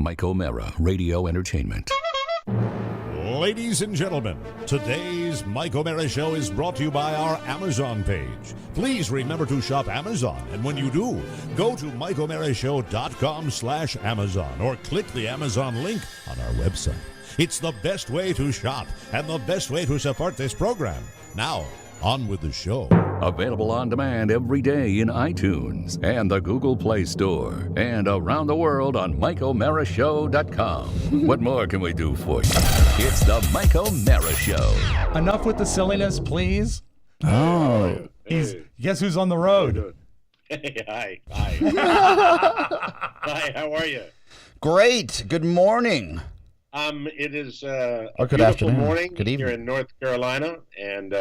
Mike O'Mara, Radio Entertainment. Ladies and gentlemen, today's Mike O'Mara Show is brought to you by our Amazon page. Please remember to shop Amazon, and when you do, go to MikeO'MaraShow.com/Amazon or click the Amazon link on our website. It's the best way to shop and the best way to support this program. Now, on with the show. Available on demand every day in iTunes and the Google Play Store and around the world on MikeO'MaraShow.com. What more can we do for you? It's the Mike O'Mara Show. Enough with the silliness, please. Oh. Guess who's on the road? Hey, hi. Hi, how are you? Great. Good morning. It is a Good beautiful afternoon. morning Good evening. here in North Carolina, and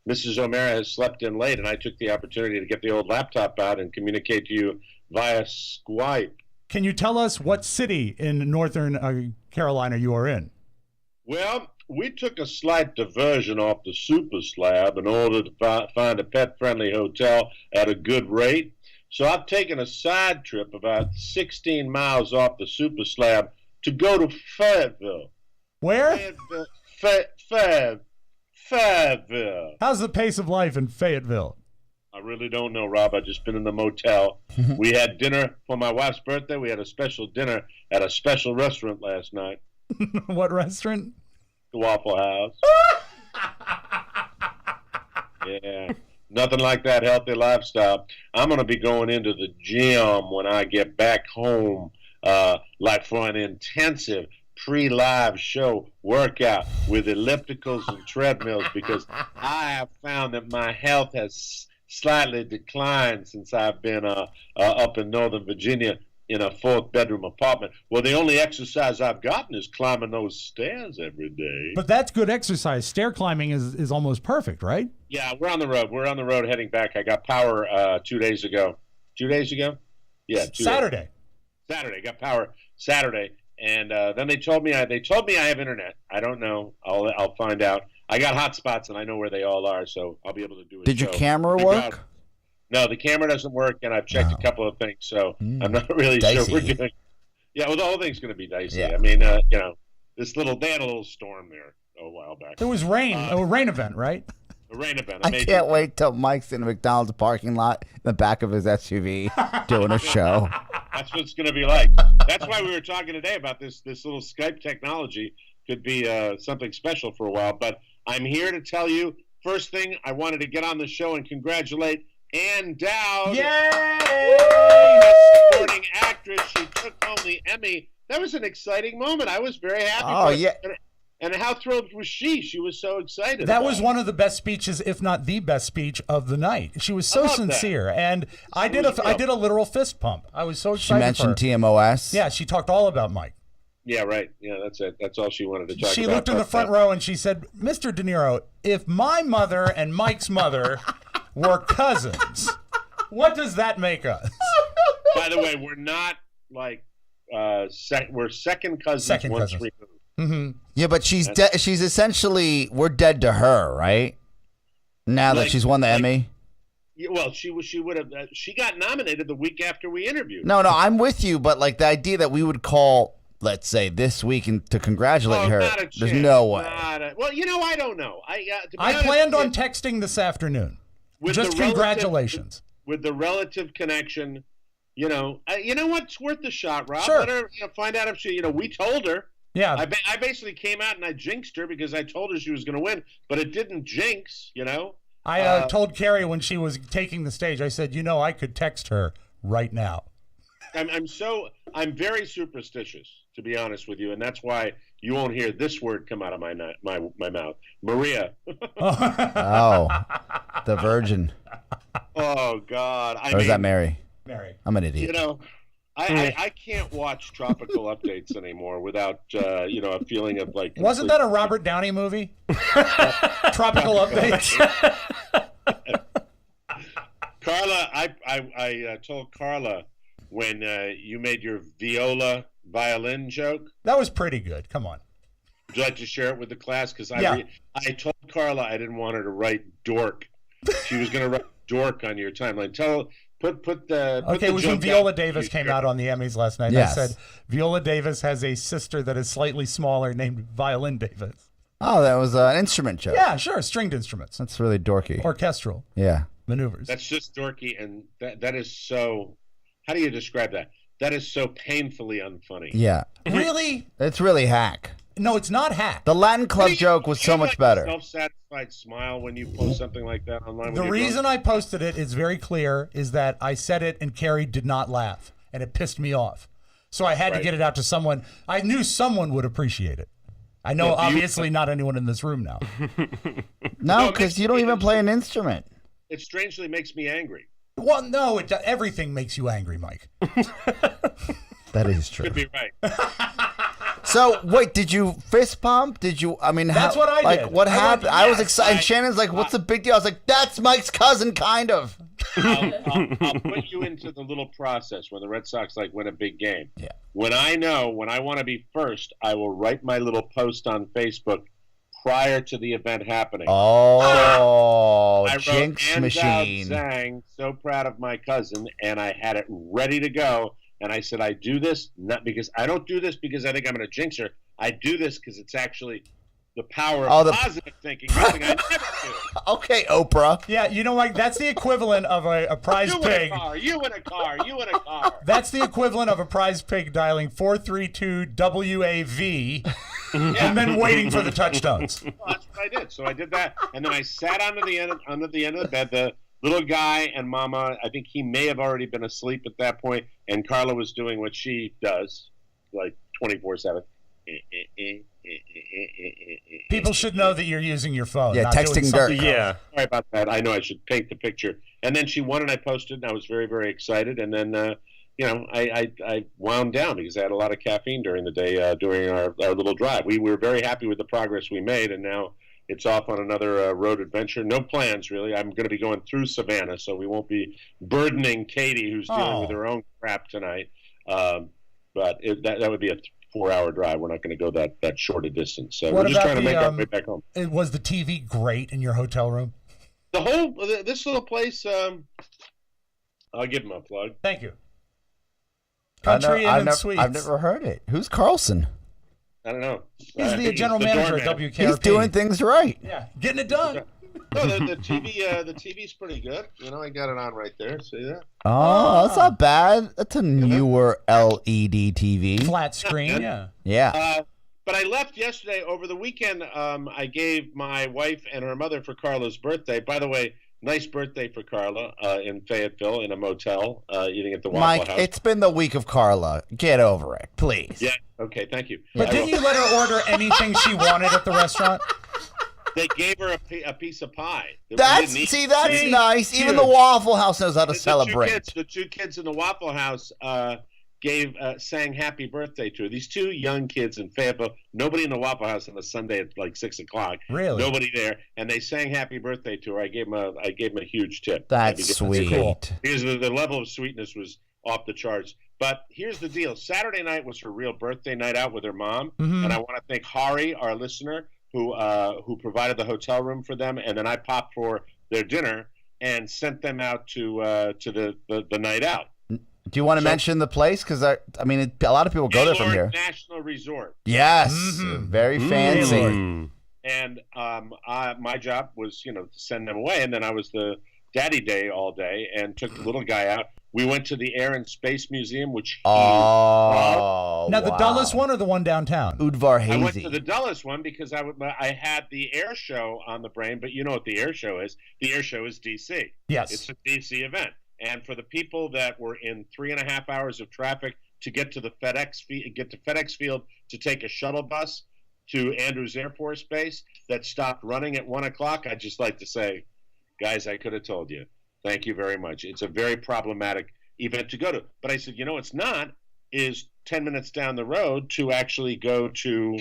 Mrs. O'Mara has slept in late, and I took the opportunity to get the old laptop out and communicate to you via Skype. Can you tell us what city in Northern Carolina you are in? Well, we took a slight diversion off the super slab in order to find a pet-friendly hotel at a good rate. So I've taken a side trip about 16 miles off the super slab to go to Fayetteville. Where? Fayetteville. How's the pace of life in Fayetteville? I really don't know, Rob. I've just been in the motel. We had dinner for my wife's birthday. We had a special dinner at a special restaurant last night. What restaurant? The Waffle House. Yeah. Nothing like that healthy lifestyle. I'm going to be going into the gym when I get back home, like for an intensive pre-live show workout with ellipticals and treadmills, because I have found that my health has slightly declined since I've been up in Northern Virginia in a 4-bedroom apartment. Well, the only exercise I've gotten is climbing those stairs every day. But that's good exercise. Stair climbing is almost perfect, right? Yeah, we're on the road. We're on the road heading back. I got power 2 days ago. 2 days ago? Yeah, Saturday. Saturday. Got power Saturday. And then they told me I have internet. I don't know. I'll find out. I got hotspots, and I know where they all are, so I'll be able to do it. Did your camera work? No, the camera doesn't work, and I've checked a couple of things, so I'm not really Dicey. sure we're doing. Yeah, well, the whole thing's going to be dicey. Yeah. I mean, they had a little storm there a while back. There was rain, a rain event, right? A rain event. I can't wait till Mike's in a McDonald's parking lot in the back of his SUV doing a show. That's what it's going to be like. That's why we were talking today about this little Skype technology. Could be something special for a while. But I'm here to tell you, first thing, I wanted to get on the show and congratulate Ann Dowd. Yay! Supporting actress. She took home the Emmy. That was an exciting moment. I was very happy. Oh, yeah. And how thrilled was she? She was so excited. That was one of the best speeches, if not the best speech of the night. She was so sincere, and I did a literal fist pump. I was so excited. She mentioned TMOS. Yeah, she talked all about Mike. Yeah, right. Yeah, that's it. That's all she wanted to talk about. She looked in the front row and she said, "Mr. De Niro, if my mother and Mike's mother were cousins, what does that make us?" By the way, we're not like we're second cousins once removed. Mm-hmm. Yeah, but she's essentially, we're dead to her, right? Now that she's won the Emmy. Yeah, well, she would have. She got nominated the week after we interviewed. No, I'm with you, but like the idea that we would call, let's say, this week and to congratulate her, not a there's chance. no way. Well, I don't know. I planned on texting this afternoon. Just congratulations. With the relative connection, you know what? It's worth the shot, Rob. Sure. Let her find out if she. We told her. Yeah. I basically came out and I jinxed her because I told her she was going to win, but it didn't jinx. I told Carrie when she was taking the stage, I said, I could text her right now. I'm very superstitious, to be honest with you, and that's why you won't hear this word come out of my mouth. Maria. Oh, the Virgin. Oh God. Or is that Mary? Mary. I'm an idiot. I can't watch Tropical Updates anymore without a feeling of like. Wasn't that a Robert Downey movie? Tropical Updates. Carla, I told Carla when you made your viola violin joke. That was pretty good. Come on. Would you like to share it with the class? Because I told Carla I didn't want her to write dork. She was going to write dork on your timeline. Put the Okay, it was when joke Viola out. Davis came out on the Emmys last night. Yes. I said Viola Davis has a sister that is slightly smaller named Violin Davis. Oh, that was an instrument joke. Yeah, sure, stringed instruments, That's really dorky. orchestral Yeah. maneuvers. That's just dorky, and that is so. How do you describe that? That is so painfully unfunny. Yeah. Really? It's really hack. No, it's not hack. The Latin Club joke was You so have, much like, better. a self-satisfied smile when you post something like that online. The reason I posted it is very clear, is that I said it and Carrie did not laugh, and it pissed me off. So I had to Right. get it out to someone. I knew someone would appreciate it. I know, Well, do you- obviously, not anyone in this room now. No, it because makes you don't me even play an interested. instrument. It strangely makes me angry. Well, no, everything makes you angry, Mike. That is true. Could be right. So wait, did you fist pump? Did you? I mean, That's what I like, did. what I happened? went, I was yes, excited. Shannon's like, "What's the big deal?" I was like, "That's Mike's cousin, kind of." I'll put you into the little process when the Red Sox win a big game. Yeah. When I want to be first, I will write my little post on Facebook prior to the event happening. Oh, I wrote, jinx "Hands out, machine. Zhang, so proud of my cousin," and I had it ready to go. And I said, I do this not because I don't do this because I think I'm going to jinx her. I do this because it's actually the power of positive thinking, something I never do. Okay, Oprah. Yeah, you know, Mike, that's the equivalent of a prize You pig. in a car, you in a car, you in a car. That's the equivalent of a prize pig dialing 432 WAV and then waiting for the touchstones. Well, that's what I did. So I did that, and then I sat under the end of the bed. The little guy and Mama, I think he may have already been asleep at that point, and Carla was doing what she does, like 24/7. People should know that you're using your phone. Yeah, not doing texting something dirt. else. Yeah. Sorry about that. I know I should paint the picture. And then she won, and I posted, and I was very, very excited. And then, I wound down because I had a lot of caffeine during the day during our little drive. We were very happy with the progress we made, and now it's off on another road adventure. No plans, really. I'm going to be going through Savannah, so we won't be burdening Katie, who's dealing with her own crap tonight. But that would be a 4-hour drive. We're not going to go that short a distance. So What we're just about trying to make our the, way back home. Was the TV great in your hotel room? This little place, I'll give him a plug. Thank you. Country Inn and Suites. I've never heard it. Who's Carlson? I don't know. He's the general manager at WKRP. He's doing things right. Yeah, getting it done. No, the TV's pretty good. I got it on right there. See that? Oh, that's not bad. That's a newer LED TV. Flat screen, yeah. Yeah. But I left yesterday. Over the weekend, I gave my wife and her mother for Carla's birthday. By the way, nice birthday for Carla in Fayetteville in a motel, eating at the Waffle Mike, House. it's been the week of Carla. Get over it, please. Yeah. Okay. Thank you. But didn't you let her order anything she wanted at the restaurant? They gave her a piece of pie. that we That's didn't eat. that's See? nice. Even Dude. the Waffle House knows how to The celebrate. two kids in the Waffle House sang happy birthday to her. These two young kids in Fayetteville. Nobody in the Waffle House on a Sunday at like 6:00. Really? Nobody there, and they sang happy birthday to her. I gave them a huge tip. That's Because- sweet. Cool. Because the level of sweetness was off the charts. But here's the deal: Saturday night was her real birthday night out with her mom, and I want to thank Hari, our listener, who provided the hotel room for them, and then I popped for their dinner and sent them out to the night out. Do you want to mention the place? Because a lot of people go there from Gaylord here. National Resort. Yes, very fancy. Mm. And my job was, to send them away, and then I was the daddy day all day and took the little guy out. We went to the Air and Space Museum, which Oh, Now, the wow. Dulles one or the one downtown? Udvar I went Hazy. to the Dulles one because I had the air show on the brain, but you know what the air show is? The air show is DC. Yes. It's a DC event. And for the people that were in 3.5 hours of traffic to get to the FedEx Field to take a shuttle bus to Andrews Air Force Base that stopped running at 1:00, I'd just like to say, guys, I could have told you. Thank you very much. It's a very problematic event to go to. But I said, it's not, is 10 minutes down the road to actually go to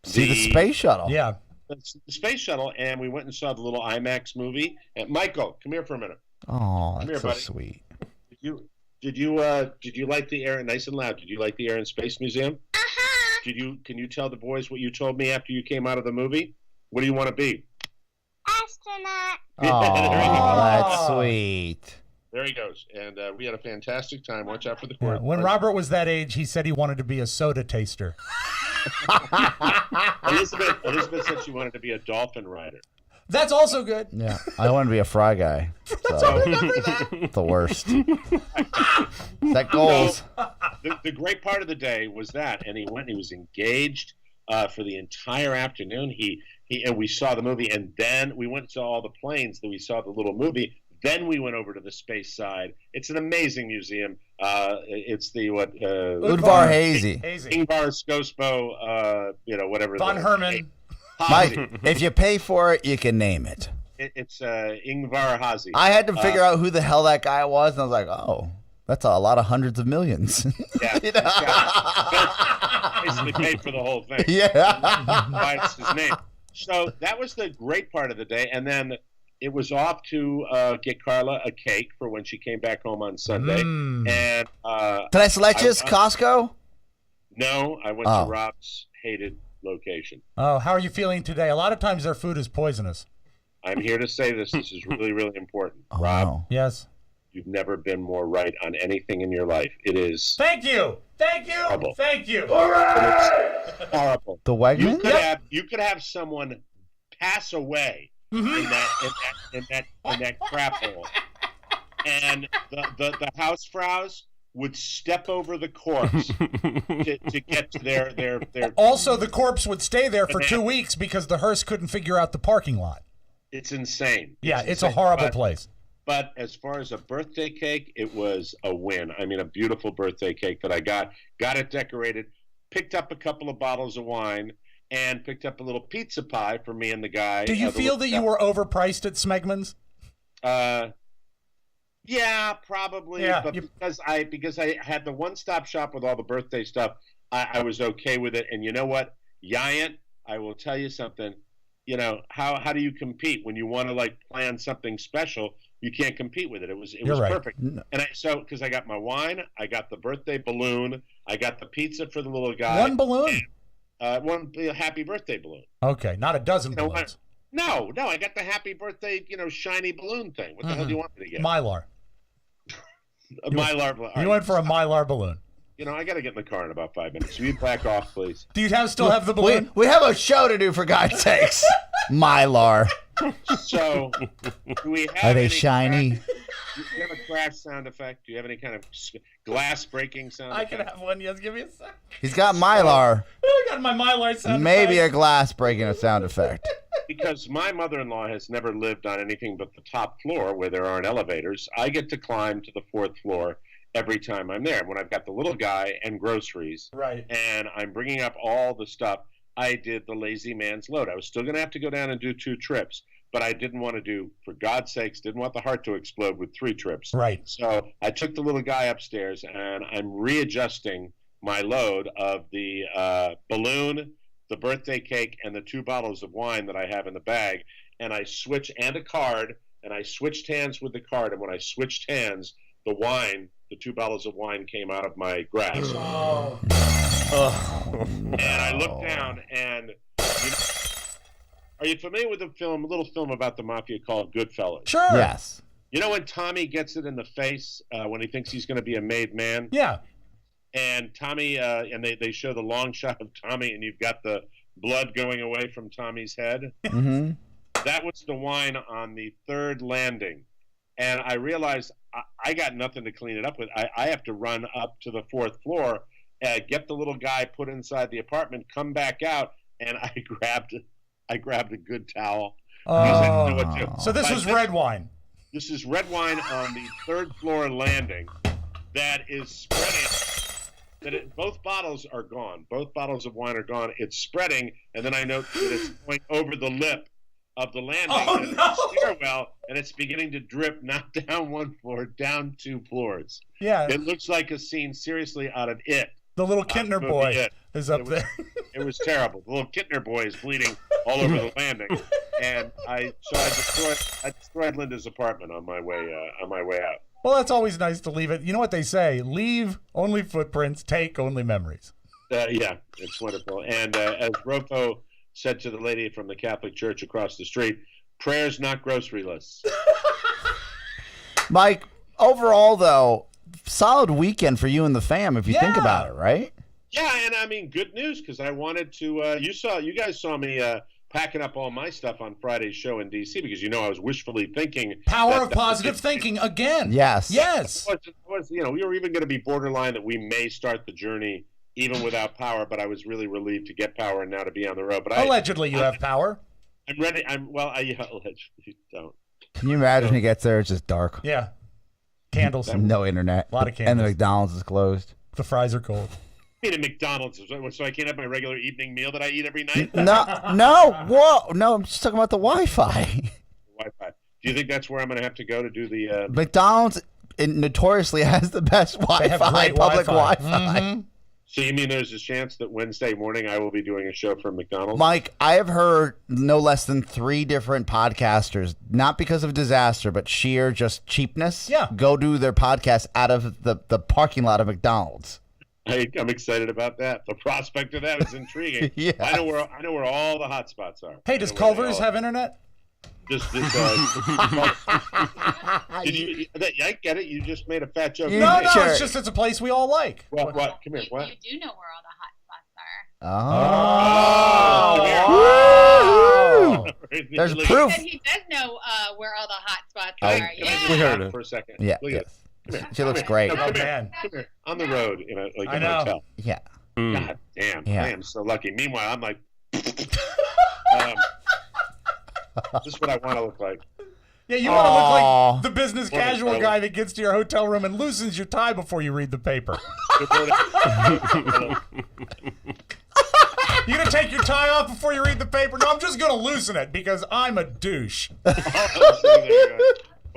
See the space shuttle. Yeah. the space shuttle, and we went and saw the little IMAX movie. And Michael, come here for a minute. Oh, Come that's here, so buddy. sweet. Did you like the air, nice and loud? Did you like the Air and Space Museum? Can you tell the boys what you told me after you came out of the movie? What do you want to be? Astronaut. Oh, There you go. that's sweet. There he goes. And we had a fantastic time. Watch out for the Yeah, court. when Robert was that age, he said he wanted to be a soda taster. Elizabeth said she wanted to be a dolphin rider. That's also good. Yeah, I want to be a fry guy. So the worst. That goals. The great part of the day was that, and he was engaged for the entire afternoon. And we saw the movie, and then we went to all the planes. Then we saw the little movie. Then we went over to the space side. It's an amazing museum. It's the Udvar Hazy. Ingvar Skosbo, whatever. Von Herman. Mike, if you pay for it, you can name it. It's Ingvar Hazy. I had to figure out who the hell that guy was, and I was like, oh, that's a lot of hundreds of millions. Yeah. Basically paid for the whole thing. Yeah. That's his name. So that was the great part of the day. And then it was off to get Carla a cake for when she came back home on Sunday. And Did I select you Costco? No, I went to Rob's hated location. Oh, how are you feeling today? A lot of times their food is poisonous. I'm here to say this. This is really, really important. Oh, Rob, no. Yes. you've never been more right on anything in your life. It is Thank you. Thank you. Horrible. Thank you. it's horrible. The Wegman? You could have someone pass away in that crap hole, and the housefraus would step over the corpse to get to their. Also, the corpse would stay there for 2 weeks because the hearse couldn't figure out the parking lot. It's insane. Yeah, it's a horrible place. But as far as a birthday cake, it was a win. I mean, a beautiful birthday cake that I got it decorated, picked up a couple of bottles of wine, and picked up a little pizza pie for me and the guy. Do you feel that you were overpriced at Smegman's? Yeah, probably. Yeah, but because I had the one-stop shop with all the birthday stuff, I was okay with it. And you know what, Giant, I will tell you something. You know, how do you compete when you want to plan something special? You can't compete with it. It was right. perfect. And because I got my wine, I got the birthday balloon, I got the pizza for the little guy. One balloon? One happy birthday balloon. Okay, not a dozen balloons. No, I got the happy birthday, shiny balloon thing. What the hell do you want me to get? Mylar. A Mylar balloon. You went for a Mylar balloon. I got to get in the car in about 5 minutes. Will you back off, please? Do you still have the balloon? We have a show to do, for God's sakes. Mylar. So, do we have Are they any shiny? Do you have a crash sound effect? Do you have any kind of glass breaking sound effect? I can have one. Yes, give me a sec. He's got Mylar. I got my Mylar sound Maybe effect. a glass breaking a sound effect. Because my mother-in-law has never lived on anything but the top floor where there aren't elevators. I get to climb to the 4th floor every time I'm there. When I've got the little guy and groceries, right, and I'm bringing up all the stuff, I did the lazy man's load. I was still going to have to go down and do 2 trips, but I didn't want to do, for God's sakes, didn't want the heart to explode with 3 trips. Right. So I took the little guy upstairs, and I'm readjusting my load of the balloon, the birthday cake, and the 2 bottles of wine that I have in the bag, and I switched, and a card, and I switched hands with the card, and when I switched hands, the 2 bottles of wine came out of my grasp. And I looked down, and are you familiar with a little film about the mafia called Goodfellas? Sure. Yes. You know when Tommy gets it in the face when he thinks he's going to be a made man? Yeah. And Tommy, and they show the long shot of Tommy, and you've got the blood going away from Tommy's head. Mm-hmm. That was the wine on the 3rd landing. And I realized I got nothing to clean it up with. I have to run up to the 4th floor, get the little guy put inside the apartment, come back out, and I grabbed a good towel. Because I didn't know what to. So this was red wine. This is red wine on the 3rd floor landing that is spreading. Both bottles are gone. Both bottles of wine are gone. It's spreading, and then I note that it's going over the lip of the landing and the stairwell, and it's beginning to drip, not down 1 floor, down 2 floors. Yeah. It looks like a scene seriously out of It. The little Kintner boy is up there. It was terrible. The little Kintner boy is bleeding all over the landing, and I destroyed Linda's apartment on my way out. Well, that's always nice to leave it. You know what they say? Leave only footprints, take only memories. Yeah, it's wonderful. And as Rofo said to the lady from the Catholic Church across the street, prayers, not grocery lists. Mike, overall, though, solid weekend for you and the fam, if you think Yeah. about it, right? Yeah, and I mean, good news because I wanted to. You guys saw me packing up all my stuff on Friday's show in D.C. because I was wishfully thinking. Power of positive thinking again. Yes. Yes. We were even going to be borderline that we may start the journey even without power, but I was really relieved to get power and now to be on the road. But Allegedly, you have power. I'm ready. I allegedly don't. Can you imagine he gets there, it's just dark. Yeah. Candles. No internet. A lot of And the candles. McDonald's is closed. The fries are cold. I mean, at McDonald's, so I can't have my regular evening meal that I eat every night. No, whoa, no, I'm just talking about the Wi-Fi. Wi-Fi. Do you think that's where I'm going to have to go to do the? McDonald's notoriously has the best They have Wi-Fi, great public Wi-Fi. Wi-Fi. So you mean there's a chance that Wednesday morning I will be doing a show from McDonald's? Mike, I have heard no less than 3 different podcasters, not because of disaster, but sheer just cheapness, go do their podcast out of the parking lot of McDonald's. I'm excited about that. The prospect of that is intriguing. Yeah. I know where all the hot spots are. Hey, does Culver's have internet? I get it. You just made a fat joke. No, Sure. it's a place we all like. What? Come here. What? You do know where all the hot spots are. Oh. There's Look, proof. He said he does know where all the hot spots Can are. I Yeah. just stop for a second? Yeah. Look at it. She looks great. No, come here. man. Come here. On the road in a I know. hotel. Yeah. God damn. Yeah. I am so lucky. Meanwhile, I'm like, this is what I want to look like. Yeah, you want to look Aw. like the business casual guy that gets to your hotel room and loosens your tie before you read the paper. You gonna take your tie off before you read the paper? No, I'm just gonna loosen it because I'm a douche. What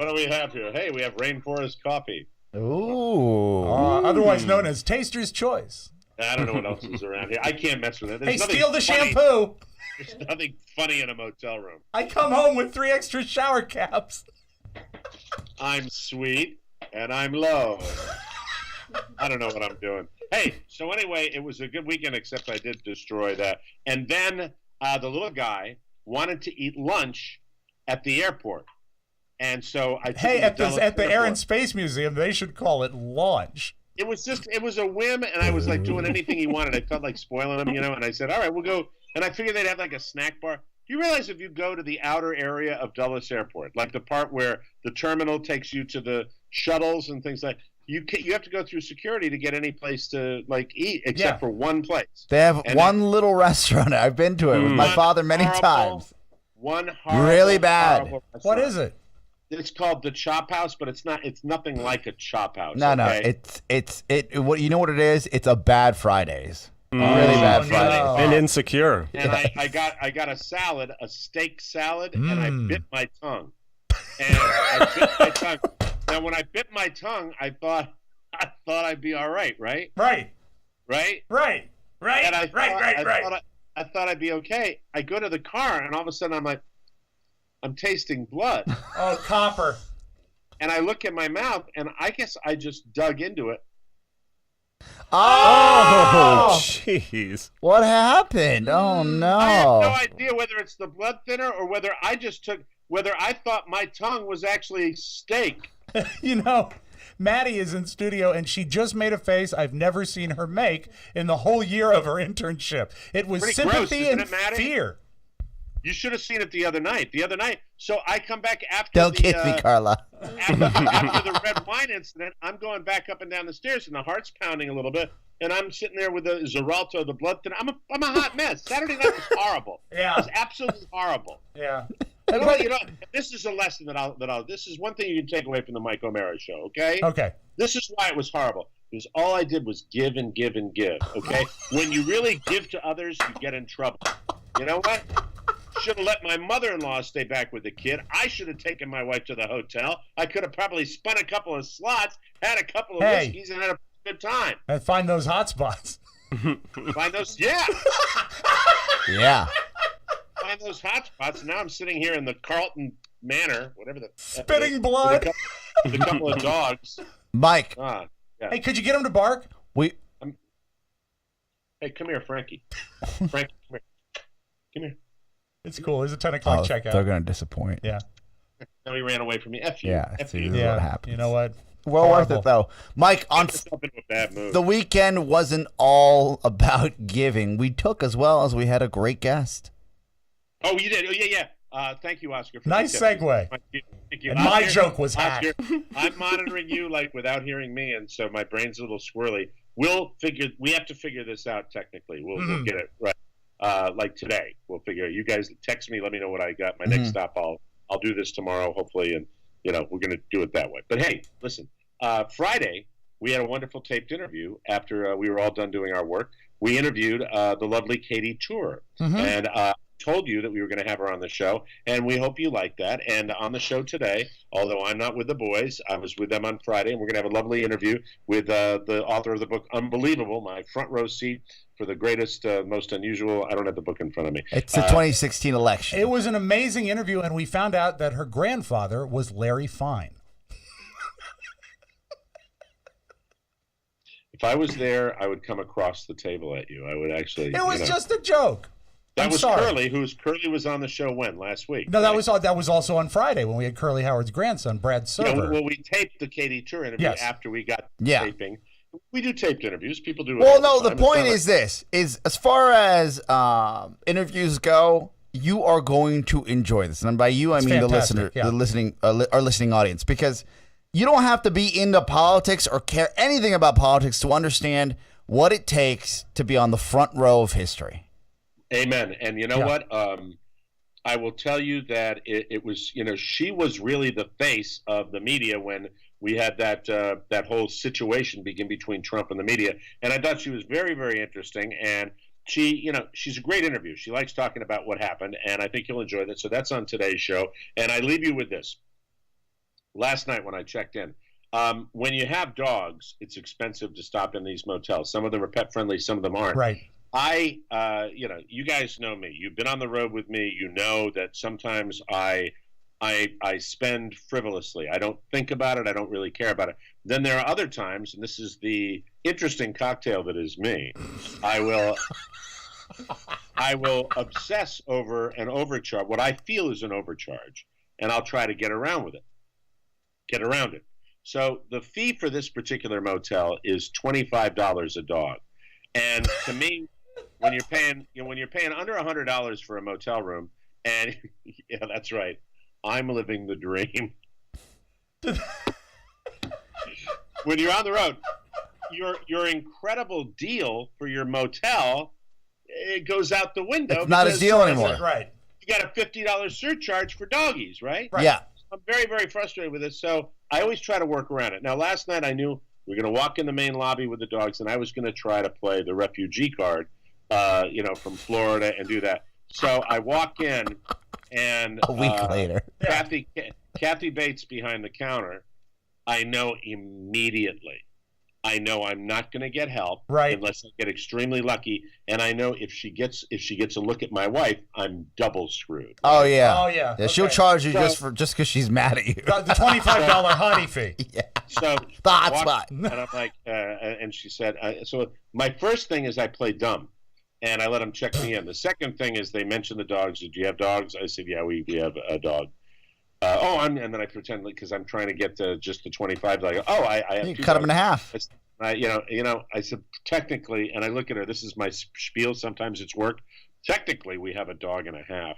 do we have here? Hey, we have Rainforest Coffee. Ooh. Otherwise known as Taster's Choice. I don't know what else is around here. I can't mess with it. There's Hey, nothing steal the funny. shampoo. There's nothing funny in a motel room. I come home with 3 extra shower caps. I'm sweet and I'm low. I don't know what I'm doing. Hey, so anyway, it was a good weekend, except I did destroy that. And then the little guy wanted to eat lunch at the airport. And so I took Hey, him to Dallas at the Air Airport. and Space Museum, they should call it launch. It was a whim, and I was like doing anything he wanted. I felt like spoiling him, and I said, all right, we'll go. And I figured they'd have like a snack bar. Do you realize if you go to the outer area of Dulles Airport, like the part where the terminal takes you to the shuttles and things like you have to go through security to get any place to like eat except for one place. They have And one little restaurant. I've been to it with my father many times. One horrible, Really bad. horrible What restaurant. is it? It's called the Chop House, but it's not. It's nothing like a Chop House. No, okay? it's what you know what it is? It's a bad Fridays. Really bad no. Fridays. And insecure. And I got a salad, a steak salad, and I bit my tongue. And I bit my tongue. Now, when I bit my tongue, I thought I'd be all right, right? Right. And I Right. I thought I'd be okay. I go to the car, and all of a sudden, I'm like, I'm tasting blood. Oh, copper. And I look at my mouth, and I guess I just dug into it. Oh, jeez. What happened? Oh no. I have no idea whether it's the blood thinner or whether I thought my tongue was actually steak. You know, Maddie is in studio and she just made a face I've never seen her make in the whole year of her internship. It was Pretty sympathy gross, isn't and it, Maddie? fear. You should have seen it the other night. So I come back after Don't the, kiss me, Carla. after the red wine incident. I'm going back up and down the stairs, and the heart's pounding a little bit. And I'm sitting there with the Xarelto, the blood thinner. I'm a hot mess. Saturday night was horrible. Yeah. It was absolutely horrible. Yeah. You know, this is a lesson this is one thing you can take away from the Mike O'Mara show, okay? Okay. This is why it was horrible. Because all I did was give and give and give, okay? When you really give to others, you get in trouble. You know what? Should have let my mother-in-law stay back with the kid. I should have taken my wife to the hotel. I could have probably spun a couple of slots, had a couple of whiskeys, and had a good time. And find those hot spots. Find those, yeah. Yeah. Find those hot spots. Now I'm sitting here in the Carlton Manor, whatever the Spitting blood. with a couple of dogs. Mike, Yeah. Hey, could you get him to bark? we Hey, come here, Frankie. Frankie, come here. Come here. It's cool. There's a 10 o'clock checkout. they're gonna disappoint. Yeah. Then he ran away from me. F you. Yeah, F see, you. this is what happens. You know what? Well worth Horrible. it, though. Mike, on Get yourself into a bad mood. the weekend wasn't all about giving. We took as well as we had a great guest. Oh, you did? Oh, yeah. Thank you, Oscar. For Nice the tip. segue. Thank you. And my Oscar, joke was hacked. Oscar, I'm monitoring you like without hearing me, and so my brain's a little squirrely. We have to figure this out technically. We'll get it right. Like today, we'll figure it. You guys text me, let me know what I got. My next stop, I'll do this tomorrow, hopefully, and we're going to do it that way. But hey, listen, Friday, we had a wonderful taped interview after we were all done doing our work. We interviewed the lovely Katy Tur, and told you that we were going to have her on the show, and we hope you like that. And on the show today, although I'm not with the boys, I was with them on Friday, and we're going to have a lovely interview with the author of the book Unbelievable, my front row seat for the greatest, most unusual. I don't have the book in front of me. It's the 2016 election. It was an amazing interview, and we found out that her grandfather was Larry Fine. If I was there, I would come across the table at you. I would actually. It was just a joke. That I'm was sorry. Curly was on the show last week. No, that was also on Friday when we had Curly Howard's grandson, Brad Server. Well, we taped the Katy Tur interview after we got taping. We do taped interviews. People do it. Well, all no, the the time. point is this: is as far as interviews go, you are going to enjoy this, and by you I mean fantastic, the listening, our listening audience, because you don't have to be into politics or care anything about politics to understand what it takes to be on the front row of history. Amen. And you know what? I will tell you that it was, she was really the face of the media when we had that whole situation begin between Trump and the media. And I thought she was very, very interesting. And she's a great interview. She likes talking about what happened, and I think you'll enjoy that. So that's on today's show. And I leave you with this. Last night when I checked in, when you have dogs, it's expensive to stop in these motels. Some of them are pet friendly, some of them aren't. Right. You guys know me. You've been on the road with me. You know that sometimes I spend frivolously. I don't think about it. I don't really care about it. Then there are other times, and this is the interesting cocktail that is me. I will obsess over an overcharge, what I feel is an overcharge, and I'll try to get around it. So the fee for this particular motel is $25 a dog, and to me, when you're paying under $100 for a motel room, and yeah, that's right, I'm living the dream. When you're on the road, your incredible deal for your motel, it goes out the window. It's not a deal anymore. Right. You got a $50 surcharge for doggies, right? Yeah. I'm very, very frustrated with this, so I always try to work around it. Now, last night I knew we were going to walk in the main lobby with the dogs, and I was going to try to play the refugee card, from Florida and do that. So I walk in, and A week later, Kathy Bates behind the counter. I know immediately. I know I'm not going to get help unless I get extremely lucky, and I know if she gets a look at my wife, I'm double screwed. Oh yeah. Okay. She'll charge you just because she's mad at you. The $25 honey fee. Yeah. So The hot spot. and I'm like, and she said, so my first thing is I play dumb, and I let them check me in. The second thing is they mentioned the dogs. Did you have dogs? I said, yeah, we have a dog. And then I pretend because I'm trying to get to just the 25. I go, I have You two cut them in dogs. half. I said technically, and I look at her. This is my spiel. Sometimes it's work. Technically, we have a dog and a half.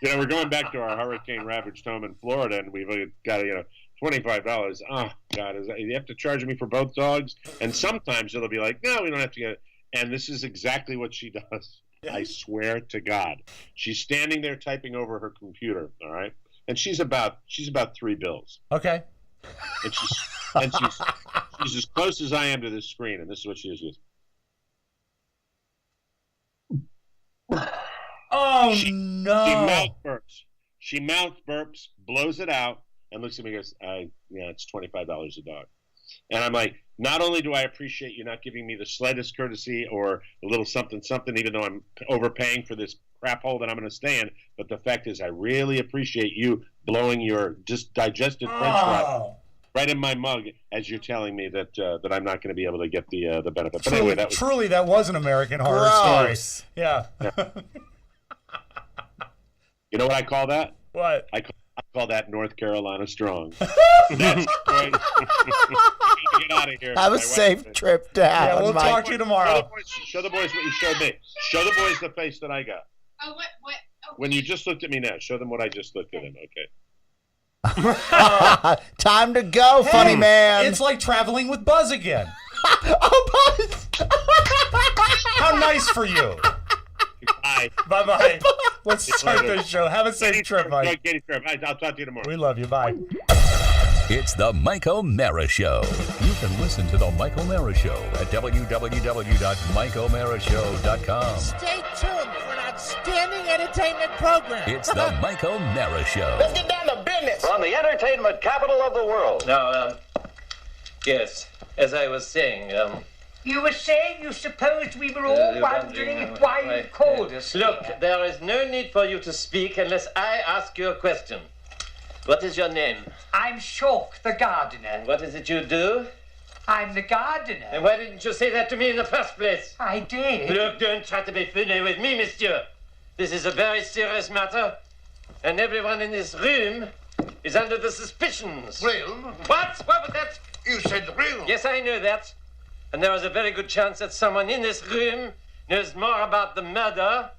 We're going back to our hurricane-ravaged home in Florida, and we've got $25. Oh God, you have to charge me for both dogs? And sometimes it'll be like, no, we don't have to get it. And this is exactly what she does. I swear to God, she's standing there typing over her computer. All right, and she's about $3 bills. Okay. And she's as close as I am to this screen, and this is what she is. Oh no! She mouth burps, blows it out, and looks at me and goes, it's $25 a dog. And I'm like, not only do I appreciate you not giving me the slightest courtesy or a little something, even though I'm overpaying for this crap hole that I'm going to stay in, but the fact is I really appreciate you blowing your just digested French fry right in my mug as you're telling me that I'm not going to be able to get the benefit. But anyway, that was an American Horror Story. Yeah. You know what I call that? What? I call I call that North Carolina strong. That's great. Get out of here. Have a My safe wife- trip down. Yeah, we'll Mike. talk to you tomorrow. Show the boys what you showed me. Show the boys the face that I got. Oh, what? Oh, When you just looked at me now, show them what I just looked at them, okay? Time to go, funny man. It's like traveling with Buzz again. Oh, Buzz. How nice for you. Bye. Bye-bye. Let's start later. the show. Have a safe trip, Mike. Katy Tur. I'll talk to you tomorrow. We love you. Bye. It's the Mike O'Mara Show. You can listen to the Mike O'Mara Show at www.mikeomarashow.com. Stay tuned for an outstanding entertainment program. It's the Mike O'Mara Show. Let's get down to business. From the entertainment capital of the world. Now, yes, as I was saying, You were saying you supposed we were all wondering why you called us. Look, here. there is no need for you to speak unless I ask you a question. What is your name? I'm Shawk, the gardener. What is it you do? I'm the gardener. And why didn't you say that to me in the first place? I did. Look, don't try to be funny with me, monsieur. This is a very serious matter, and everyone in this room is under the suspicions. Room? What? What was that? You said room. Yes, I know that. And there is a very good chance that someone in this room knows more about the murder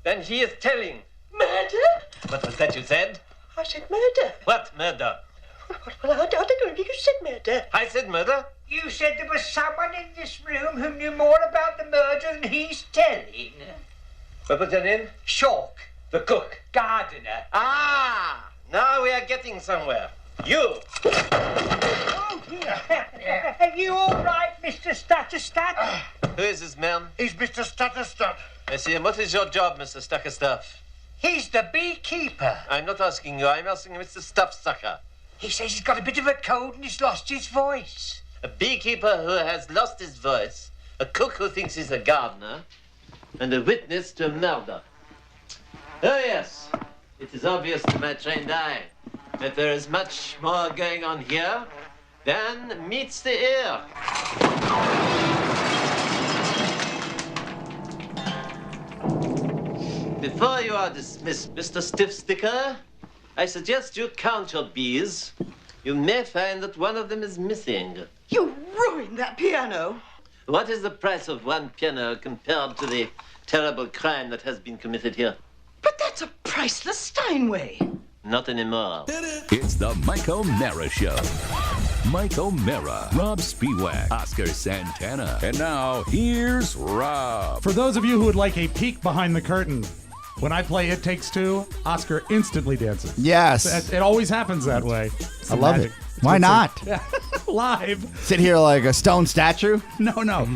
than he is telling. Murder? What was that you said? I said murder. What murder? Well, I don't know if you said murder. I said murder? You said there was someone in this room who knew more about the murder than he's telling. What was your name? Shawk, The cook. gardener. Ah! Now we are getting somewhere. You! Are you all right, Mr. Stutterstat? Who is this man? He's Mr. Stutterstud. I see him. What is your job, Mr. Stuckerstuff? He's the beekeeper. I'm not asking you. I'm asking Mr. Stuffsucker. He says he's got a bit of a cold and he's lost his voice. A beekeeper who has lost his voice, a cook who thinks he's a gardener, and a witness to a murder. Oh, yes. It is obvious to my trained eye that there is much more going on here than meets the ear. Before you are dismissed, Mr. Stiff Sticker, I suggest you count your bees. You may find that one of them is missing. You ruined that piano. What is the price of one piano compared to the terrible crime that has been committed here? But that's a priceless Steinway. Not anymore. It's the Mike O'Mara Show. Mike O'Mara, Rob Spiewak, Oscar Santana. And now, here's Rob. For those of you who would like a peek behind the curtain, when I play It Takes Two, Oscar instantly dances. Yes. It always happens that way. It's I love magic. it. Why not? Live. Sit here like a stone statue? No.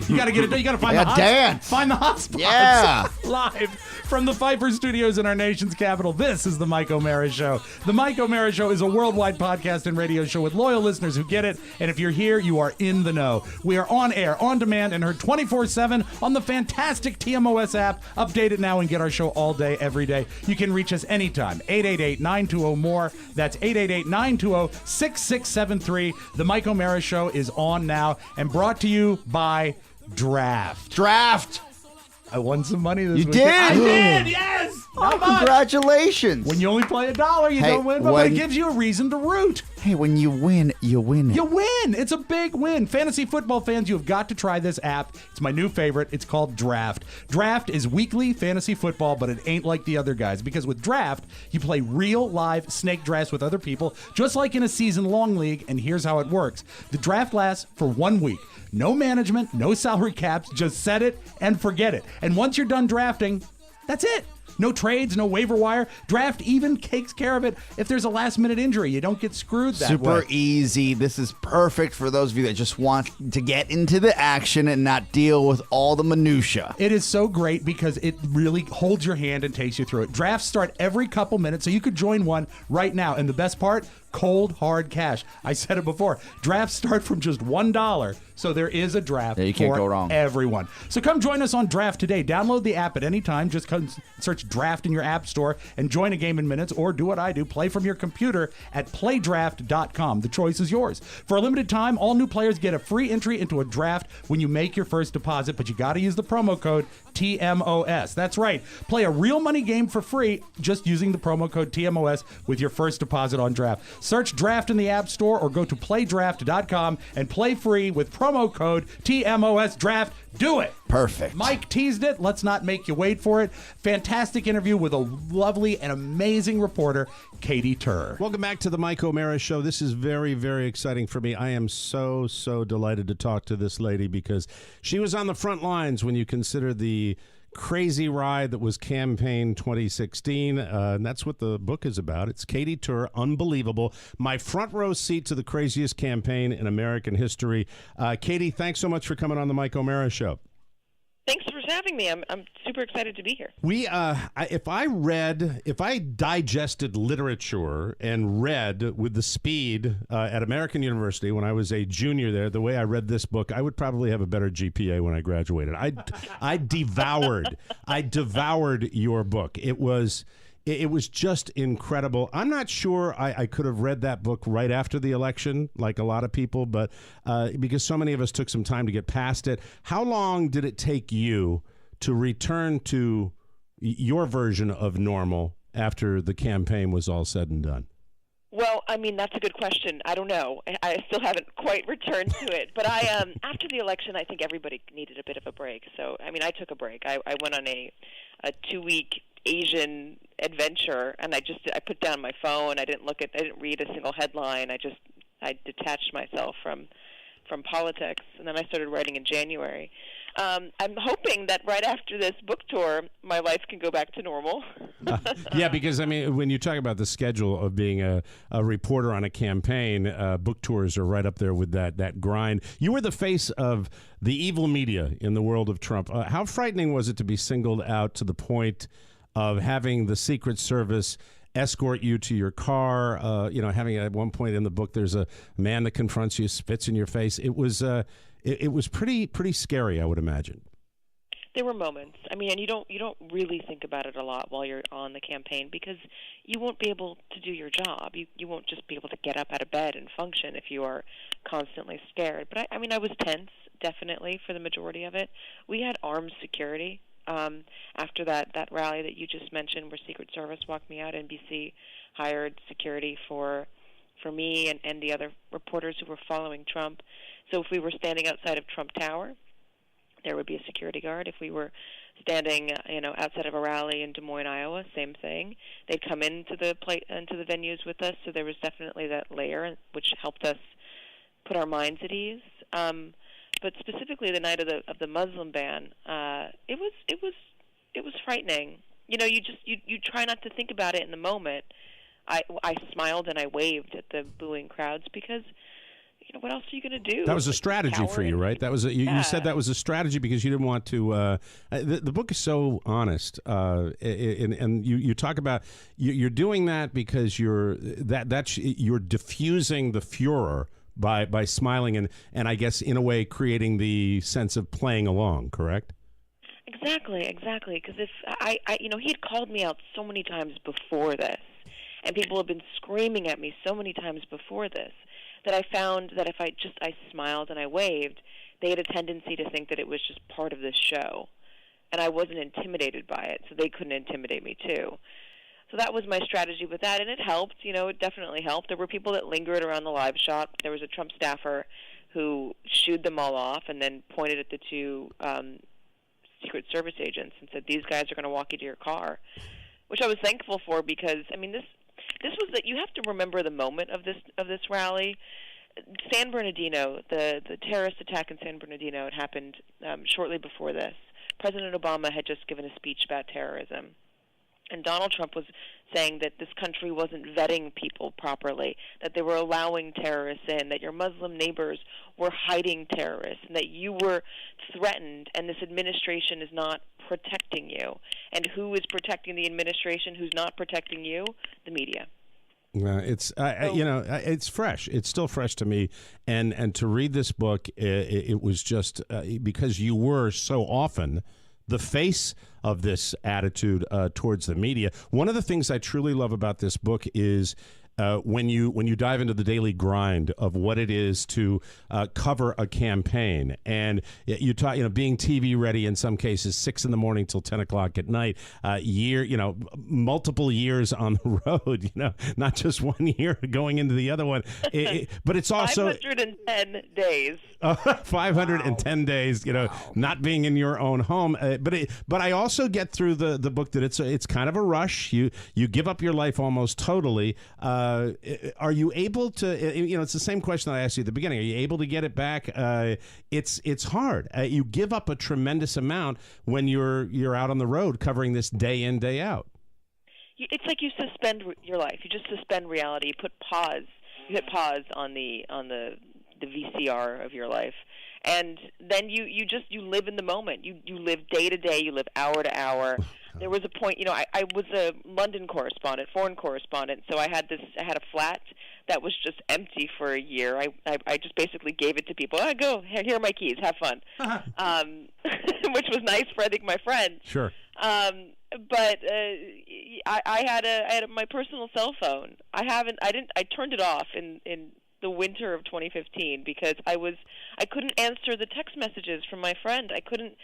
You got to get it. You got to find Yeah, the hot dance. Find the hot spots. Yeah. Live from the Pfeiffer Studios in our nation's capital. This is the Mike O'Mara Show. The Mike O'Mara Show is a worldwide podcast and radio show with loyal listeners who get it. And if you're here, you are in the know. We are on air, on demand, and heard 24/7 on the fantastic TMOS app. Update it now and get our show all day, every day. You can reach us anytime. 888-920-MORE. That's 888-920-6673. The Mike O'Mara Show is on now and brought to you by Draft. I won some money this You week. did? I did, yes! How much? Congratulations. When you only play $1, you Hey, don't win, but when- it gives you a reason to root. Hey, when you win, you win it. You win. It's a big win. Fantasy football fans, you have got to try this app. It's my new favorite. It's called Draft. Draft is weekly fantasy football, but it ain't like the other guys because with Draft, you play real live snake drafts with other people, just like in a season-long league, and here's how it works. The draft lasts for 1 week. No management, no salary caps, just set it and forget it. And once you're done drafting, that's it. No trades, no waiver wire. Draft even takes care of it if there's a last-minute injury. You don't get screwed that way. Super easy. This is perfect for those of you that just want to get into the action and not deal with all the minutia. It is so great because it really holds your hand and takes you through it. Drafts start every couple minutes, so you could join one right now. And the best part, cold, hard cash. I said it before. Drafts start from just $1, so there is a draft Yeah, you can't for go wrong. everyone. So come join us on Draft today. Download the app at any time. Just come search Search Draft in your app store and join a game in minutes, or do what I do, play from your computer at playdraft.com. The choice is yours. For a limited time, all new players get a free entry into a draft when you make your first deposit, but you got to use the promo code TMOS. That's right. Play a real money game for free just using the promo code TMOS with your first deposit on Draft. Search Draft in the App Store or go to playdraft.com and play free with promo code TMOS Draft. Do it. Perfect. Mike teased it. Let's not make you wait for it. Fantastic interview with a lovely and amazing reporter, Katy Tur. Welcome back to the Mike O'Mara Show. This is very, very exciting for me. I am so delighted to talk to this lady because she was on the front lines when you consider the crazy ride that was campaign 2016, and that's what the book is about. It's Katy Tur, Unbelievable, my front row seat to the craziest campaign in American history. Katy, thanks so much for coming on the Mike O'Mara Show. Thanks for having me. I'm super excited to be here. If I digested literature and read with the speed at American University when I was a junior there, the way I read this book, I would probably have a better GPA when I graduated. I devoured your book. It was just incredible. I'm not sure I could have read that book right after the election, like a lot of people, but because so many of us took some time to get past it. How long did it take you to return to your version of normal after the campaign was all said and done? Well, I mean, that's a good question. I don't know. I still haven't quite returned to it. But after the election, I think everybody needed a bit of a break. So, I mean, I took a break. I went on a 2-week Asian adventure, and I put down my phone. I didn't read a single headline. I detached myself from politics, and then I started writing in January. I'm hoping that right after this book tour, my life can go back to normal. Yeah, because, I mean, when you talk about the schedule of being a reporter on a campaign, book tours are right up there with that grind. You were the face of the evil media in the world of Trump. How frightening was it to be singled out to the point of having the Secret Service escort you to your car, having at one point in the book, there's a man that confronts you, spits in your face. It was pretty scary, I would imagine. There were moments. I mean, and you don't really think about it a lot while you're on the campaign because you won't be able to do your job. You won't just be able to get up out of bed and function if you are constantly scared. But I was tense, definitely, for the majority of it. We had armed security. After that rally that you just mentioned where Secret Service walked me out, NBC hired security for me and the other reporters who were following Trump. So if we were standing outside of Trump Tower, there would be a security guard. If we were standing, outside of a rally in Des Moines, Iowa, same thing. They'd come into the venues with us, so there was definitely that layer, which helped us put our minds at ease. But specifically the night of the Muslim ban, it was frightening. You try not to think about it in the moment. I smiled and I waved at the booing crowds because what else are you going to do? That was a strategy for you, right? That was you said that was a strategy because you didn't want to. The book is so honest, and you talk about you're doing that because you're diffusing the furor by smiling and I guess in a way creating the sense of playing along, correct? Exactly. Because if he had called me out so many times before this, and people have been screaming at me so many times before this, that I found that if I smiled and I waved, they had a tendency to think that it was just part of this show, and I wasn't intimidated by it, so they couldn't intimidate me too. So that was my strategy with that, and it helped. It definitely helped. There were people that lingered around the live shot. There was a Trump staffer who shooed them all off and then pointed at the two Secret Service agents and said, "These guys are going to walk you to your car," which I was thankful for because, I mean, this was that you have to remember the moment of this rally. San Bernardino, the terrorist attack in San Bernardino, had happened shortly before this. President Obama had just given a speech about terrorism. And Donald Trump was saying that this country wasn't vetting people properly, that they were allowing terrorists in, that your Muslim neighbors were hiding terrorists, and that you were threatened, and this administration is not protecting you. And who is protecting the administration? Who's not protecting you? The media. It's fresh. It's still fresh to me. And to read this book, it was just because you were so often the face of this attitude towards the media. One of the things I truly love about this book is when you dive into the daily grind of what it is to cover a campaign, and you talk, being TV ready in some cases 6 a.m. till 10 o'clock at night, multiple years on the road, not just 1 year going into the other one, but it's also 510 days. 510 days, not being in your own home. But I also get through the book that it's kind of a rush. You give up your life almost totally. Are you able to? It's the same question that I asked you at the beginning. Are you able to get it back? It's hard. You give up a tremendous amount when you're out on the road covering this day in, day out. It's like you suspend your life. You just suspend reality. You put pause. You hit pause on the VCR of your life, and then you live in the moment. You live day to day. You live hour to hour. There was a point, I was a London correspondent, foreign correspondent, so I had a flat that was just empty for a year. I just basically gave it to people. Go, here are my keys, have fun, which was nice for, I think, my friends. Sure. But I had my personal cell phone. I turned it off in the winter of 2015 because I couldn't answer the text messages from my friend. I couldn't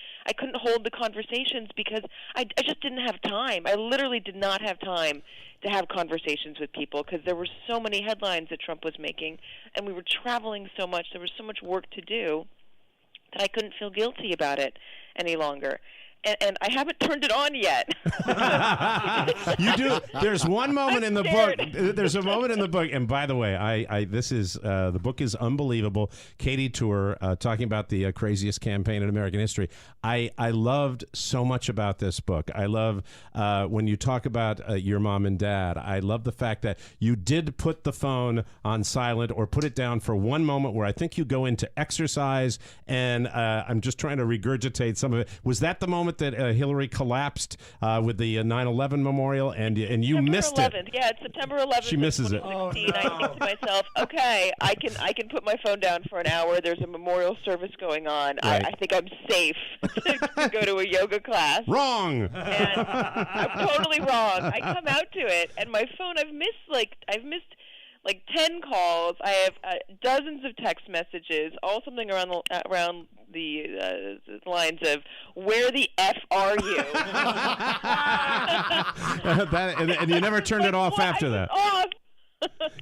hold the conversations because I just didn't have time. I literally did not have time to have conversations with people because there were so many headlines that Trump was making, and we were traveling so much. There was so much work to do that I couldn't feel guilty about it any longer. And I haven't turned it on yet. You do. There's one moment in the book. There's a moment in the book. And by the way, the book is unbelievable. Katy Tur talking about the craziest campaign in American history. I loved so much about this book. I love when you talk about your mom and dad. I love the fact that you did put the phone on silent or put it down for one moment where I think you go into exercise. And I'm just trying to regurgitate some of it. Was that the moment that Hillary collapsed with the 9/11 memorial, and you September missed 11th. it? Yeah, it's September 11th. She misses it. I think to myself, okay, I can put my phone down for an hour. There's a memorial service going on. Right. I think I'm safe to go to a yoga class. Wrong. And I'm totally wrong. I come out to it, and my phone. I've missed like 10 calls. I have dozens of text messages, all something around the lines of "Where the F are you?" and you never turned it off after that. Off.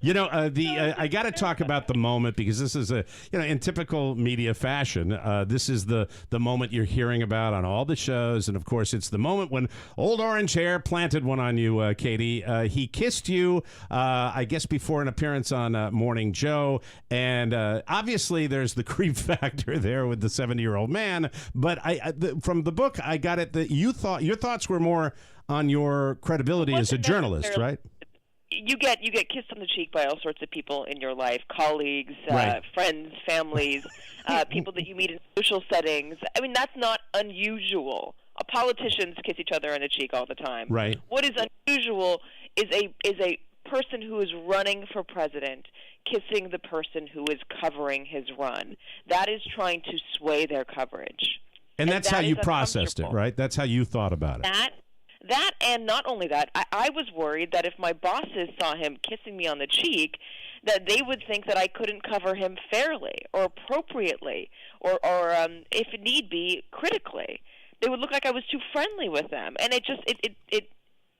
I got to talk about the moment because this is in typical media fashion. This is the moment you're hearing about on all the shows, and of course, it's the moment when Old Orange Hair planted one on you, Katy. He kissed you, I guess, before an appearance on Morning Joe, and obviously there's the creep factor there with the 70-year-old man. But from the book, I got it that you thought your thoughts were more on your credibility as a journalist, right? You get kissed on the cheek by all sorts of people in your life, colleagues, Right. friends, families, people that you meet in social settings. I mean, that's not unusual. Politicians kiss each other on the cheek all the time. Right. What is unusual is a person who is running for president kissing the person who is covering his run. That is trying to sway their coverage. And that's how that you is processed it, uncomfortable. right? That's how you thought about it. That, and not only that, I was worried that if my bosses saw him kissing me on the cheek, that they would think that I couldn't cover him fairly or appropriately or if need be, critically. They would look like I was too friendly with them. And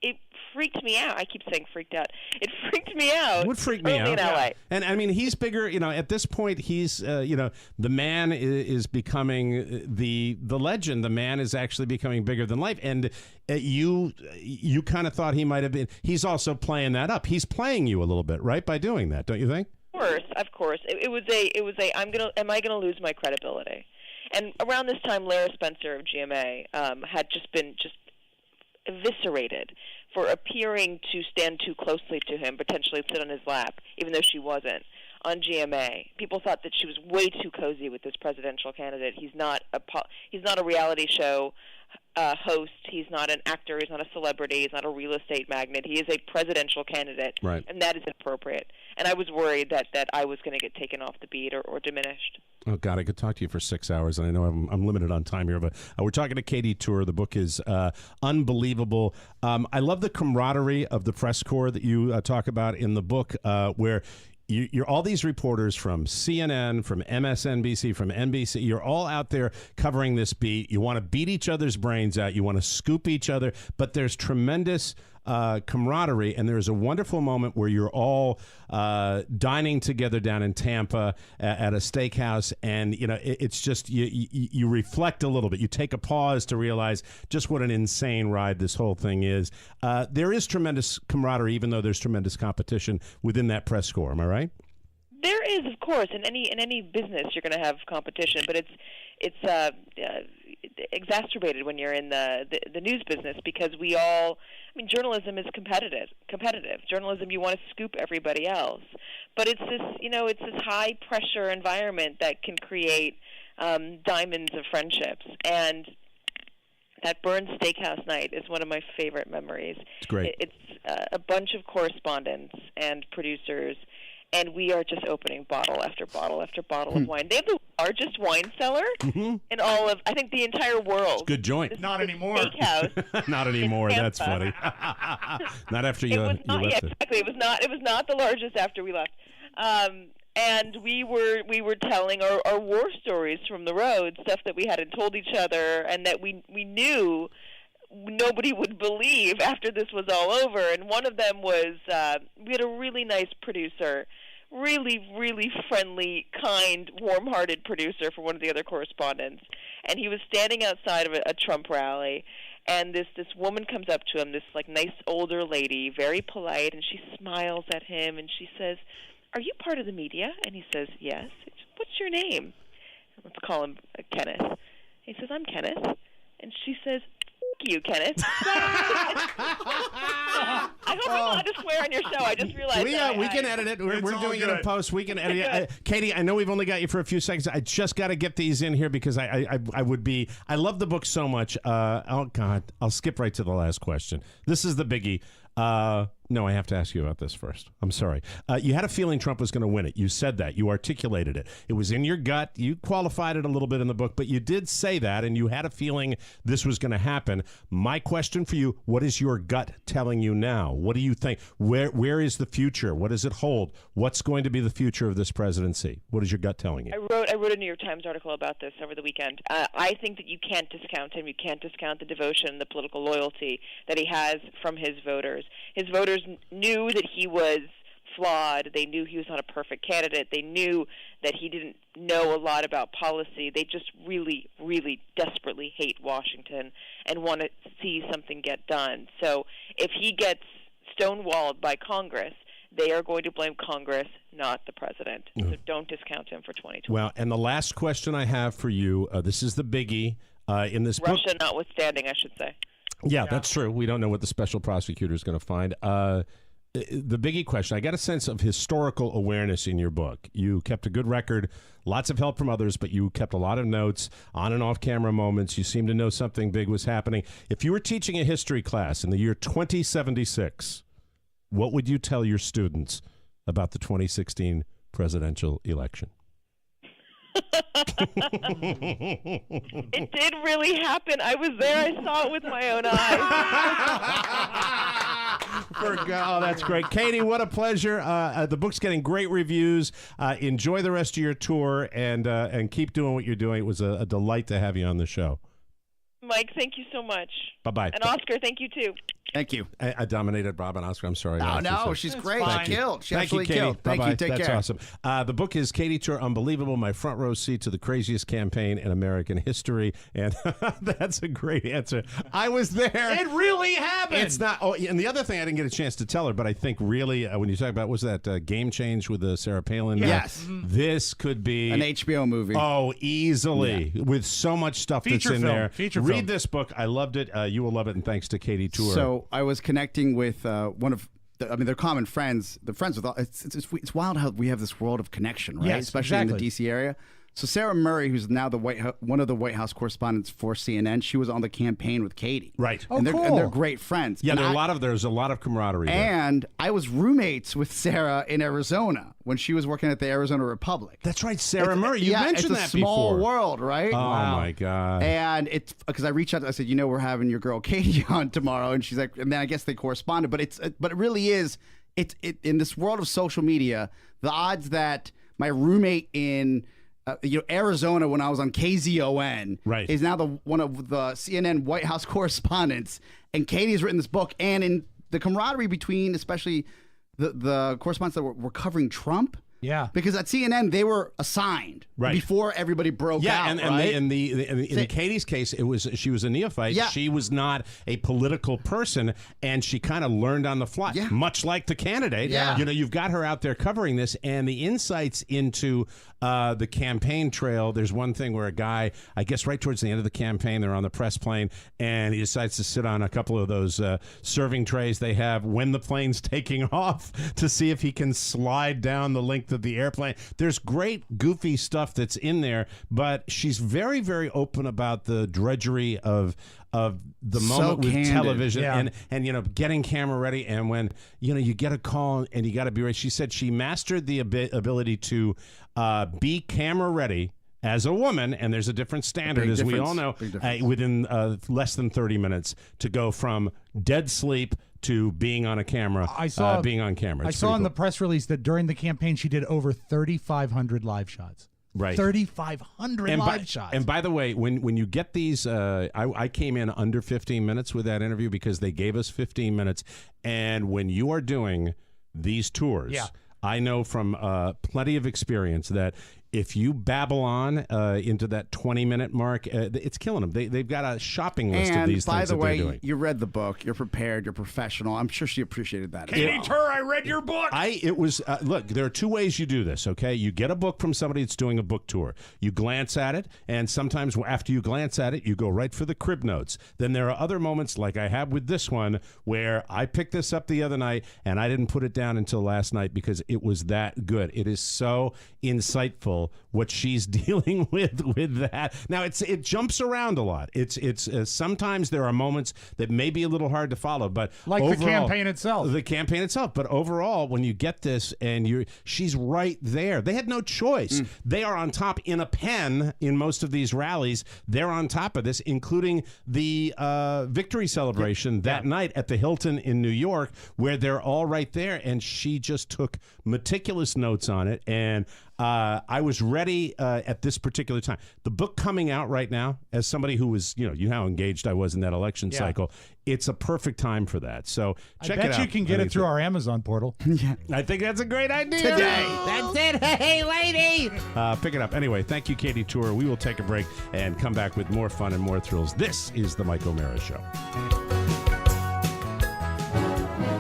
it freaked me out. I keep saying freaked out. It freaked me out. It would freak me out. In LA. And I mean, he's bigger. At this point, he's the man is becoming the legend. The man is actually becoming bigger than life. And you kind of thought he might have been. He's also playing that up. He's playing you a little bit, right, by doing that, don't you think? Of course. It was a. Am I gonna lose my credibility? And around this time, Lara Spencer of GMA had been eviscerated for appearing to stand too closely to him, potentially sit on his lap, even though she wasn't. on GMA. People thought that she was way too cozy with this presidential candidate. He's not a reality show host. He's not an actor. He's not a celebrity. He's not a real estate magnate. He is a presidential candidate, right. And that is inappropriate. And I was worried that I was going to get taken off the beat or diminished. Oh, God, I could talk to you for 6 hours, and I know I'm limited on time here, but we're talking to Katy Tur. The book is unbelievable. I love the camaraderie of the press corps that you talk about in the book, where you're all these reporters from CNN, from MSNBC, from NBC. You're all out there covering this beat. You want to beat each other's brains out. You want to scoop each other. But there's tremendous camaraderie, and there's a wonderful moment where you're all dining together down in Tampa at a steakhouse, and it's just you reflect a little bit. You take a pause to realize just what an insane ride this whole thing is. There is tremendous camaraderie, even though there's tremendous competition within that press corps. Am I right? There is, of course, in any business you're going to have competition, but it's exacerbated when you're in the news business, because journalism is competitive. Journalism, you want to scoop everybody else, but it's this high pressure environment that can create diamonds of friendships. And that Burns Steakhouse night is one of my favorite memories. It's great. It's a bunch of correspondents and producers, and we are just opening bottle after bottle after bottle of wine. They have the largest wine cellar in all of, I think, the entire world. It's a good joint. Not anymore. Steakhouse. Not anymore. That's funny. Not after you left it. Exactly. It was not the largest after we left. And we were telling our war stories from the road, stuff that we hadn't told each other, and that we knew nobody would believe after this was all over. And one of them was we had a really nice producer, really, really friendly, kind, warm-hearted producer for one of the other correspondents. And he was standing outside of a Trump rally, and this woman comes up to him, this nice older lady, very polite, and she smiles at him, and she says, "Are you part of the media?" And he says, "Yes." "What's your name?" Let's call him Kenneth. He says, "I'm Kenneth." And she says, "You, Kenneth." I hope I'm allowed to swear on your show. I just realized we can edit it. We're doing it in post. We can edit it. Katie, I know we've only got you for a few seconds. I just got to get these in here because I love the book so much. Oh, God. I'll skip right to the last question. This is the biggie. No, I have to ask you about this first. I'm sorry. You had a feeling Trump was going to win it. You said that. You articulated it. It was in your gut. You qualified it a little bit in the book, but you did say that, and you had a feeling this was going to happen. My question for you, what is your gut telling you now? What do you think? Where is the future? What does it hold? What's going to be the future of this presidency? What is your gut telling you? I wrote a New York Times article about this over the weekend. I think that you can't discount him. You can't discount the devotion, the political loyalty that he has from his voters. His voters knew that he was flawed. They knew he was not a perfect candidate. They knew that he didn't know a lot about policy. They just really, really desperately hate Washington and want to see something get done. So if he gets stonewalled by Congress, they are going to blame Congress, not the president. So don't discount him for 2020. Well, and the last question I have for you, this is the biggie in this book. Russia notwithstanding, I should say. Yeah, that's true. We don't know what the special prosecutor is going to find. The biggie question, I got a sense of historical awareness in your book. You kept a good record, lots of help from others, but you kept a lot of notes, on and off camera moments. You seemed to know something big was happening. If you were teaching a history class in the year 2076, what would you tell your students about the 2016 presidential election? It did really happen. I was there. I saw it with my own eyes. Oh, that's great. Katie, what a pleasure. The book's getting great reviews. Enjoy the rest of your tour and keep doing what you're doing. It was a delight to have you on the show. Mike, thank you so much. Bye-bye. And Oscar, thank you too. Thank you. I dominated Rob and Oscar. I'm sorry. No, she's great. She killed. She Thank you, absolutely Katie. killed. Thank Bye-bye. you. Take That's care. awesome. The book is Katy Tur, Unbelievable, My Front Row Seat to the Craziest Campaign in American History. And that's a great answer. I was there. It really happened. It's not. Oh, and the other thing I didn't get a chance to tell her, but I think really when you talk about, was that Game Change with Sarah Palin? Yes. This could be an HBO movie. Oh, easily. Yeah. With so much stuff Feature that's in film. there. Feature Read this book. I loved it. You will love it. And thanks to Katy Tur. So I was connecting with one of they're common friends. They're friends with all. It's wild how we have this world of connection, right? Yes, especially in the DC area. So Sarah Murray, who's now one of the White House correspondents for CNN, she was on the campaign with Katy. Right. And they're great friends. Yeah, And there's a lot of camaraderie there. And I was roommates with Sarah in Arizona when she was working at the Arizona Republic. That's right, Sarah Murray. You mentioned that it's a small before. world, right? Oh, my God. And it's because I reached out, I said, we're having your girl Katy on tomorrow. And she's like, and then I guess they corresponded. But it really is, in this world of social media, the odds that my roommate in Arizona when I was on KZON is now one of the CNN White House correspondents, and Katy has written this book, and in the camaraderie between especially the correspondents that were covering Trump. Yeah, because at CNN they were assigned before everybody broke out. In Katy's case, she was a neophyte. Yeah. She was not a political person, and she kind of learned on the fly, much like the candidate. Yeah. You've got her out there covering this, and the insights into the campaign trail. There's one thing where a guy, I guess right towards the end of the campaign, they're on the press plane, and he decides to sit on a couple of those serving trays they have when the plane's taking off to see if he can slide down the length of the airplane. There's great goofy stuff that's in there, but she's very, very open about the drudgery of the moment with television and getting camera ready, and when you get a call and you got to be ready. She said she mastered the ability to be camera ready as a woman, and there's a different standard, as we all know, within less than 30 minutes to go from dead sleep to being on a camera. Being on camera. I saw in the press release that during the campaign she did over 3,500 live shots. Right. 3,500 live shots. And by the way, when you get these, I came in under 15 minutes with that interview because they gave us 15 minutes. And when you are doing these tours, I know from plenty of experience that if you babble on into that 20-minute mark, it's killing them. They've got a shopping list of these things that they're doing. By the way, you read the book. You're prepared. You're professional. I'm sure she appreciated that. Katy Tur, I read your book. Look, there are two ways you do this, okay? You get a book from somebody that's doing a book tour. You glance at it, and sometimes after you glance at it, you go right for the crib notes. Then there are other moments, like I have with this one, where I picked this up the other night, and I didn't put it down until last night because it was that good. It is so insightful what she's dealing with that. Now it jumps around a lot. It's sometimes there are moments that may be a little hard to follow, but like overall, the campaign itself. But overall, when you get this and she's right there. They had no choice. They are on top in a pen in most of these rallies. They're on top of this, including the victory celebration that night at the Hilton in New York, where they're all right there, and she just took meticulous notes on it. And I was ready at this particular time. The book coming out right now, as somebody who was, how engaged I was in that election cycle, it's a perfect time for that. So check it out. I bet you can get it through our Amazon portal. I think that's a great idea. Today. That's it. Hey, lady. Pick it up. Anyway, thank you, Katy Tur. We will take a break and come back with more fun and more thrills. This is the Mike O'Mara Show.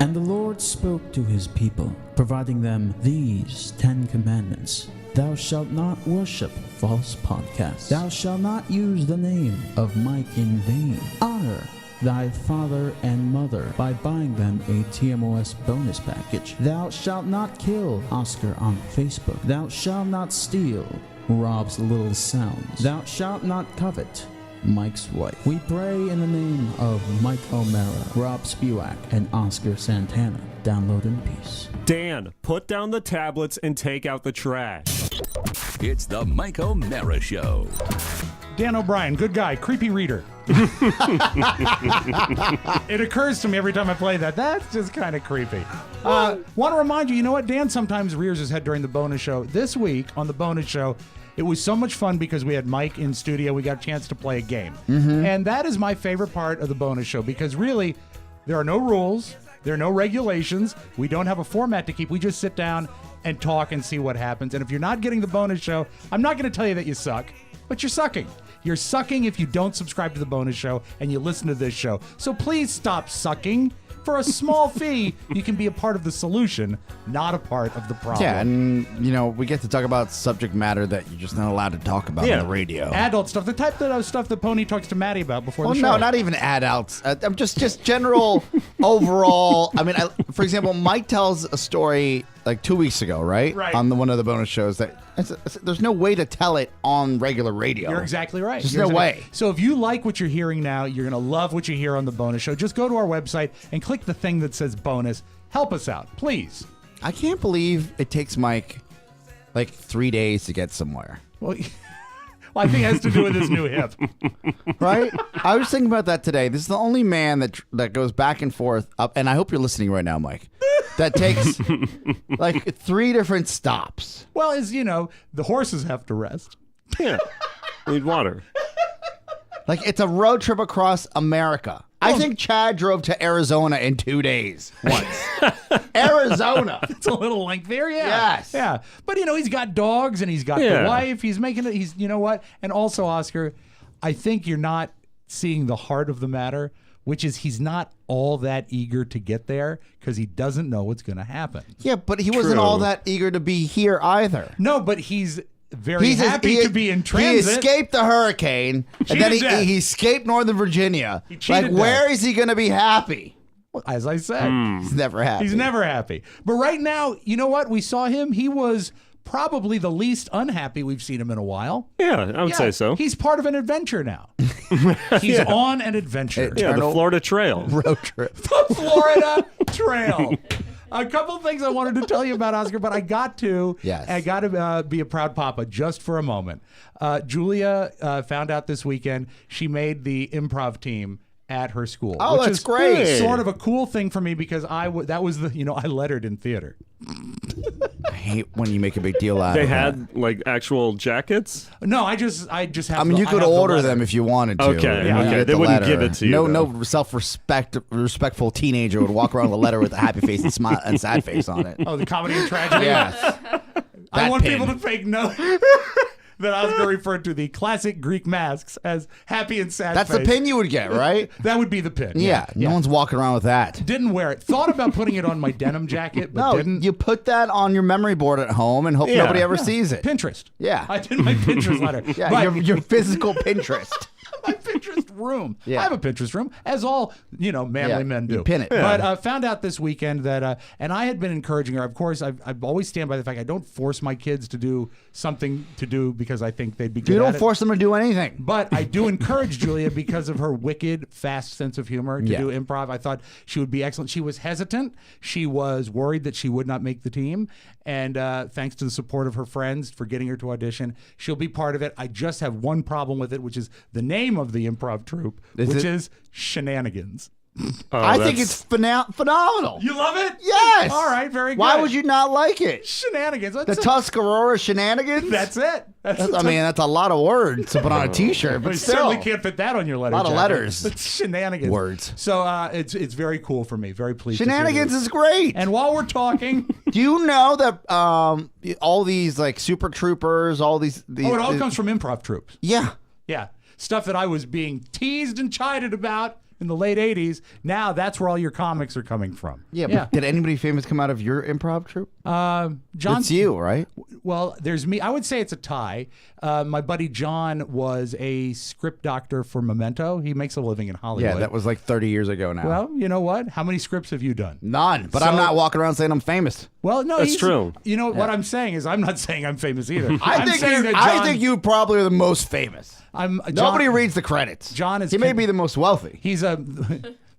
And the Lord spoke to his people, providing them these 10 commandments. Thou shalt not worship false podcasts. Thou shalt not use the name of Mike in vain. Honor thy father and mother by buying them a Tmos bonus package. Thou shalt not kill Oscar on Facebook. Thou shalt not steal Rob's little sounds. Thou shalt not covet Mike's wife. We pray in the name of Mike O'Mara, Rob Spewak, and Oscar Santana. Download in peace. Dan, put down the tablets and take out the trash. It's the Mike O'Mara Show. Dan O'Brien, good guy, creepy reader. It occurs to me every time I play that. That's just kind of creepy. Want to remind you, you know what? Dan sometimes rears his head during the bonus show. This week on the bonus show, it was so much fun because we had Mike in studio. We got a chance to play a game. And that is my favorite part of the bonus show because really, there are no rules. There are no regulations. We don't have a format to keep. We just sit down and talk and see what happens. And if you're not getting the bonus show, I'm not going to tell you that you suck, but you're sucking. You're sucking if you don't subscribe to the bonus show and you listen to this show. So please stop sucking. for a small fee, you can be a part of the solution, not a part of the problem. Yeah, and we get to talk about subject matter that you're just not allowed to talk about on the radio. Adult stuff, the type of stuff that Pony talks to Maddie about before the show. No, not even adults. I'm just general overall. I mean, for example, Mike tells a story like 2 weeks ago, right? Right. On one of the bonus shows that there's no way to tell it on regular radio. You're exactly right. There's no way. So if you like what you're hearing now, you're going to love what you hear on the bonus show. Just go to our website and click the thing that says bonus. Help us out, please. I can't believe it takes Mike like 3 days to get somewhere. Well, I think it has to do with his new hip. Right? I was thinking about that today. This is the only man that goes back and forth up, and I hope you're listening right now, Mike, that takes like 3 different stops. Well, as you know, the horses have to rest. Yeah. Need water. Like, it's a road trip across America. I think Chad drove to Arizona in 2 days once. Arizona. It's a little lengthier, yeah. Yes. Yeah. But, he's got dogs and he's got the wife. He's making it. You know what? And also, Oscar, I think you're not seeing the heart of the matter, which is he's not all that eager to get there because he doesn't know what's going to happen. Yeah, but he wasn't all that eager to be here either. No, but he's very happy to be in transit. He escaped the hurricane, and then he escaped Northern Virginia. Like, where is he going to be happy? Well, as I said, he's never happy. He's never happy. But right now, you know what? We saw him. He was probably the least unhappy we've seen him in a while. Yeah, I would say so. He's part of an adventure now. He's on an adventure. Yeah, the Florida Trail. Road trip. The Florida Trail. A couple things I wanted to tell you about, Oscar, but I got to. Yes. I got to be a proud papa just for a moment. Julia found out this weekend she made the improv team at her school. Oh, which that's is great. Sort of a cool thing for me because I lettered in theater. I hate when you make a big deal out They of had like actual jackets? No, I just have. I mean, you could order them if you wanted to. Okay, when you okay. get They the wouldn't letter. give it to you, No respectful teenager would walk around with a letter with a happy face and smile and sad face on it. Oh, the comedy and tragedy. Yes. I want pin. people to take note that Oscar referred to the classic Greek masks as happy and sad That's face. the pin you would get, right? That would be the pin. Yeah, no one's walking around with that. Didn't wear it. Thought about putting it on my denim jacket, but No, didn't. you put that on your memory board at home and hope nobody ever sees it. Pinterest. Yeah. I did my Pinterest letter. Yeah, But your physical Pinterest. my Pinterest room. Yeah. I have a Pinterest room, as all manly men do. You pin it. But found out this weekend that, and I had been encouraging her. Of course, I've always stand by the fact I don't force my kids to do something to do because I think they'd be good. You don't at force them to do anything. But I do encourage Julia because of her wicked, fast sense of humor to do improv. I thought she would be excellent. She was hesitant. She was worried that she would not make the team. And thanks to the support of her friends for getting her to audition, she'll be part of it. I just have one problem with it, which is the name of the improv troupe, which is Shenanigans. I think it's phenomenal. You love it? Yes. All right, very good. Why would you not like it? Shenanigans. The Tuscarora Shenanigans? That's it. That's a lot of words to put on a T-shirt, but you still. certainly can't fit that on your letter. A lot of jacket. letters. It's Shenanigans. Words. So it's very cool for me. Very pleased. Shenanigans is great. And while we're talking, do you know that all these like super troopers, all these it all comes from improv troops. Yeah. Yeah. Stuff that I was being teased and chided about in the late 80s. Now that's where all your comics are coming from. Yeah, but did anybody famous come out of your improv troupe? John. It's you, right? Well, there's me. I would say it's a tie. My buddy John was a script doctor for Memento. He makes a living in Hollywood. Yeah, that was like 30 years ago now. Well, you know what? How many scripts have you done? None. But I'm not walking around saying I'm famous. Well, no, that's true. You know what I'm saying is I'm not saying I'm famous either. I think you probably are the most famous. Nobody reads the credits. John is. He may be the most wealthy. He's a.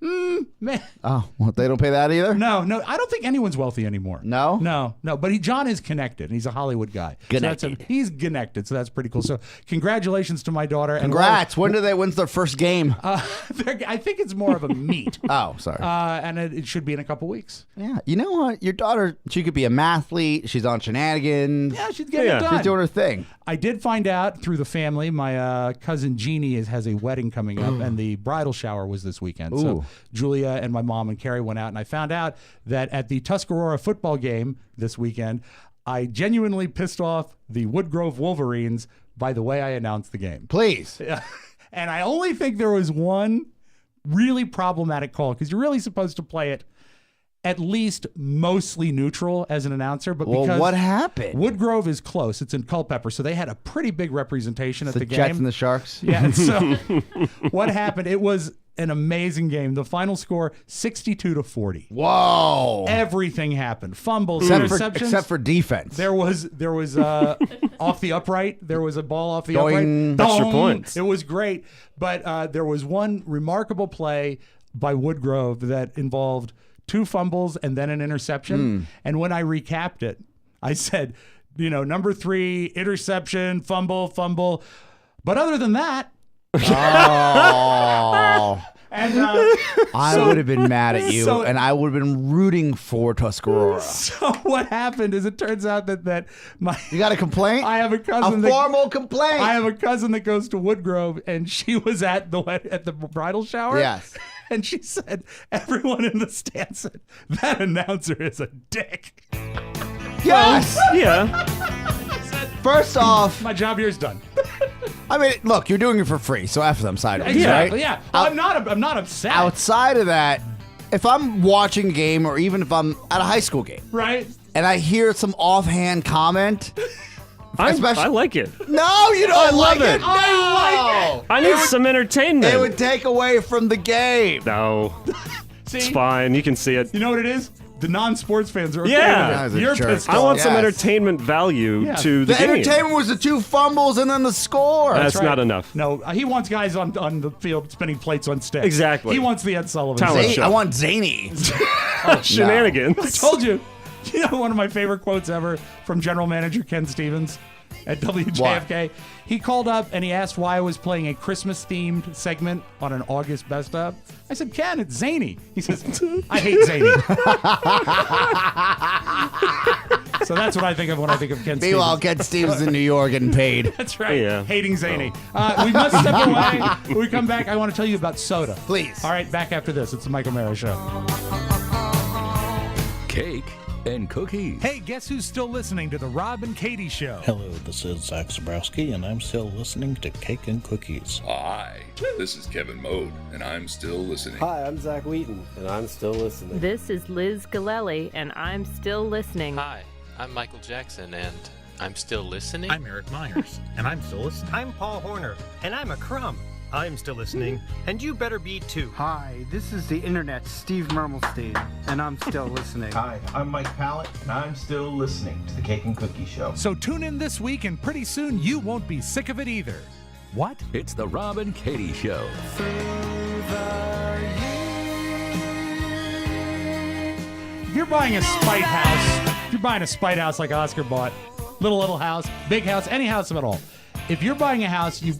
Man. Oh, well, they don't pay that either? No, I don't think anyone's wealthy anymore. No? No. But John is connected. He's a Hollywood guy. Connected. So he's connected, so that's pretty cool. So congratulations to my daughter. Congrats. When's their first game? I think it's more of a meet. Oh, sorry. And it should be in a couple weeks. Yeah. You know what? Your daughter, she could be a mathlete. She's on Shenanigans. Yeah, she's getting it done. She's doing her thing. I did find out through the family, my cousin Jeannie has a wedding coming up, and the bridal shower was this weekend. Ooh. So Julia and my mom and Carrie went out, and I found out that at the Tuscarora football game this weekend, I genuinely pissed off the Woodgrove Wolverines by the way I announced the game. Please. And I only think there was one really problematic call because you're really supposed to play it at least mostly neutral as an announcer. But because what happened? Woodgrove is close. It's in Culpeper, so they had a pretty big representation at the game. Jets and the Sharks? Yeah, and so what happened? It was an amazing game. The final score, 62-40. Whoa. Everything happened. Fumbles, Except interceptions. for defense. There was off the upright. There was a ball off the Doing upright. extra Dong! points. It was great. But there was one remarkable play by Woodgrove that involved 2 fumbles and then an interception. And when I recapped it, I said, number 3, interception, fumble. But other than that, Oh. and I would have been mad at you, and I would have been rooting for Tuscarora. So what happened is it turns out that You got a complaint? I have a cousin. A formal complaint. I have a cousin that goes to Woodgrove, and she was at the bridal shower. Yes. And she said, everyone in the stand said, that announcer is a dick. Yes. Yeah. First off, My job here is done. I mean, look, you're doing it for free, so F them sideways, Exactly, right? yeah. I'm not upset. Outside of that, if I'm watching a game or even if I'm at a high school game, right? And I hear some offhand comment, I like it. No, you don't I like love it. it. No. I like it. I need some entertainment. It would take away from the game. No. See? It's fine. You can see it. You know what it is? The non-sports fans are okay Yeah. with it. You're pissed I off. want some entertainment value to the game. entertainment was the 2 fumbles and then the score. That's right. not enough. No, he wants guys on the field spinning plates on sticks. Exactly. He wants the Ed Sullivan. Talent show. I want zany. Shenanigans. I told you. You know one of my favorite quotes ever from General Manager Ken Stevens at WJFK? He called up and he asked why I was playing a Christmas-themed segment on an August Best Of. I said, Ken, it's zany. He says, I hate zany. So that's what I think of when I think of Ken Stevens. Meanwhile, Ken Stevens in New York getting paid. That's right. Yeah. Hating zany. We must step away. When we come back, I want to tell you about soda. Please. All right, back after this. It's the Michael Mara Show. Cake and cookies. Hey, guess who's still listening to the Rob and Katy Show? Hello, this is Zach Zabrowski, and I'm still listening to Cake and Cookies. Hi, this is Kevin Mode, and I'm still listening. Hi, I'm Zach Wheaton, and I'm still listening. This is Liz Galelli, and I'm still listening. Hi, I'm Michael Jackson, and I'm still listening. I'm Eric Myers, and I'm still listening. I'm Paul Horner, and I'm a crumb. I'm still listening, and you better be too. Hi, this is the Internet, Steve Mermelstein, and I'm still listening. Hi, I'm Mike Pallett, and I'm still listening to the Cake and Cookie Show. So tune in this week, and pretty soon you won't be sick of it either. What? It's the Rob and Katy Show. If you're buying a spite house, like Oscar bought, little house, big house, any house at all. If you're buying a house, you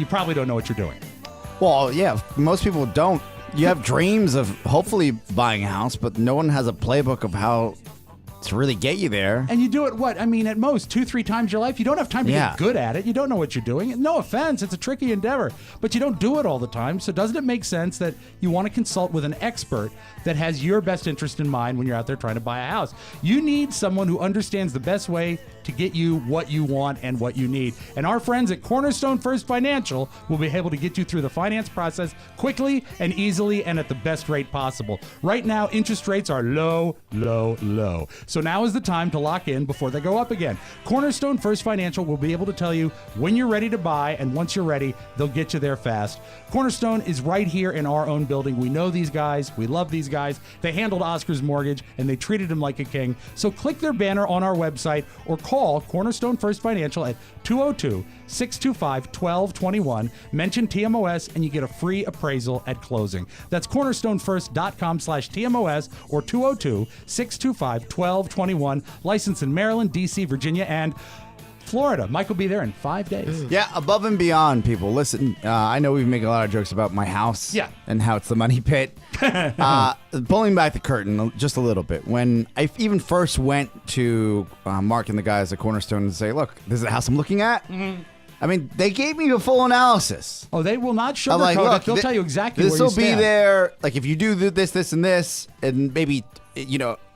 probably don't know what you're doing. Well, yeah, most people don't. You have dreams of hopefully buying a house, but no one has a playbook of how to really get you there. And you do it, at most 2-3 times your life. You don't have time to get good at it. You don't know what you're doing. No offense, it's a tricky endeavor, but you don't do it all the time. So doesn't it make sense that you want to consult with an expert that has your best interest in mind when you're out there trying to buy a house? You need someone who understands the best way to get you what you want and what you need. And our friends at Cornerstone First Financial will be able to get you through the finance process quickly and easily and at the best rate possible. Right now, interest rates are low, low, low. So now is the time to lock in before they go up again. Cornerstone First Financial will be able to tell you when you're ready to buy, and once you're ready, they'll get you there fast. Cornerstone is right here in our own building. We know these guys. We love these guys. They handled Oscar's mortgage, and they treated him like a king. So click their banner on our website or call Cornerstone First Financial at 202-625-1221. Mention TMOS, and you get a free appraisal at closing. That's cornerstonefirst.com/TMOS or 202-625-1221. Licensed in Maryland, D.C., Virginia, and Florida. Mike will be there in 5 days. Yeah, above and beyond, people. Listen, I know we've made a lot of jokes about my house and how it's the money pit. Pulling back the curtain just a little bit, when I even first went to Mark and the guys at Cornerstone and say, look, this is the house I'm looking at. Mm-hmm. I mean, they gave me a full analysis. Oh, they will not sugarcoat it. They'll tell you exactly where you stand. This will be there. Like, if you do this, and this, and maybe,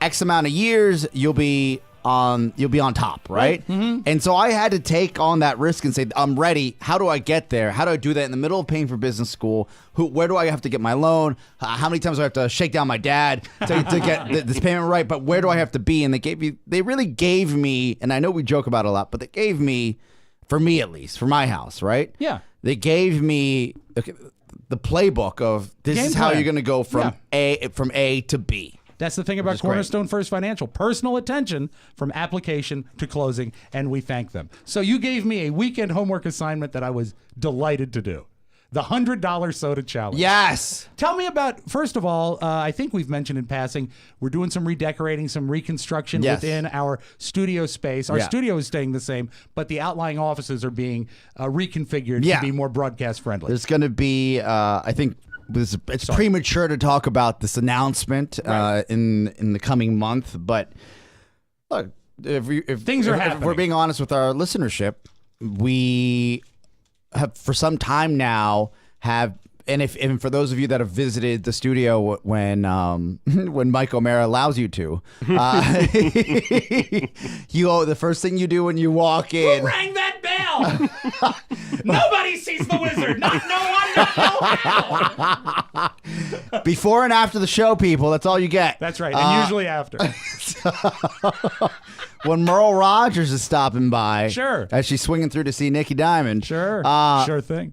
X amount of years, you'll be you'll be on top, right? Mm-hmm. And so I had to take on that risk and say, I'm ready. How do I get there? How do I do that in the middle of paying for business school? Where do I have to get my loan? How many times do I have to shake down my dad to get this payment right? But where do I have to be? And they really gave me, and I know we joke about it a lot, but they gave me, for me at least, for my house, right? Yeah. They gave me the playbook of this Game is how plan. you're going to go from A to B. That's the thing about Cornerstone First Financial. Personal attention from application to closing, and we thank them. So you gave me a weekend homework assignment that I was delighted to do. The $100 soda challenge. Yes. Tell me about, first of all, I think we've mentioned in passing, we're doing some redecorating, some reconstruction within our studio space. Our studio is staying the same, but the outlying offices are being reconfigured to be more broadcast friendly. There's going to be, I think, it's premature to talk about this announcement in the coming month, but look, if things are happening, if we're being honest with our listenership, we have for some time now and for those of you that have visited the studio when Mike O'Mara allows you to, the first thing you do when you walk in. Who rang that bell? Nobody sees the wizard. Not no one. Before and after the show, people. That's all you get. That's right, and usually after. When Merle Rogers is stopping by, sure, as she's swinging through to see Nikki Diamond, sure thing.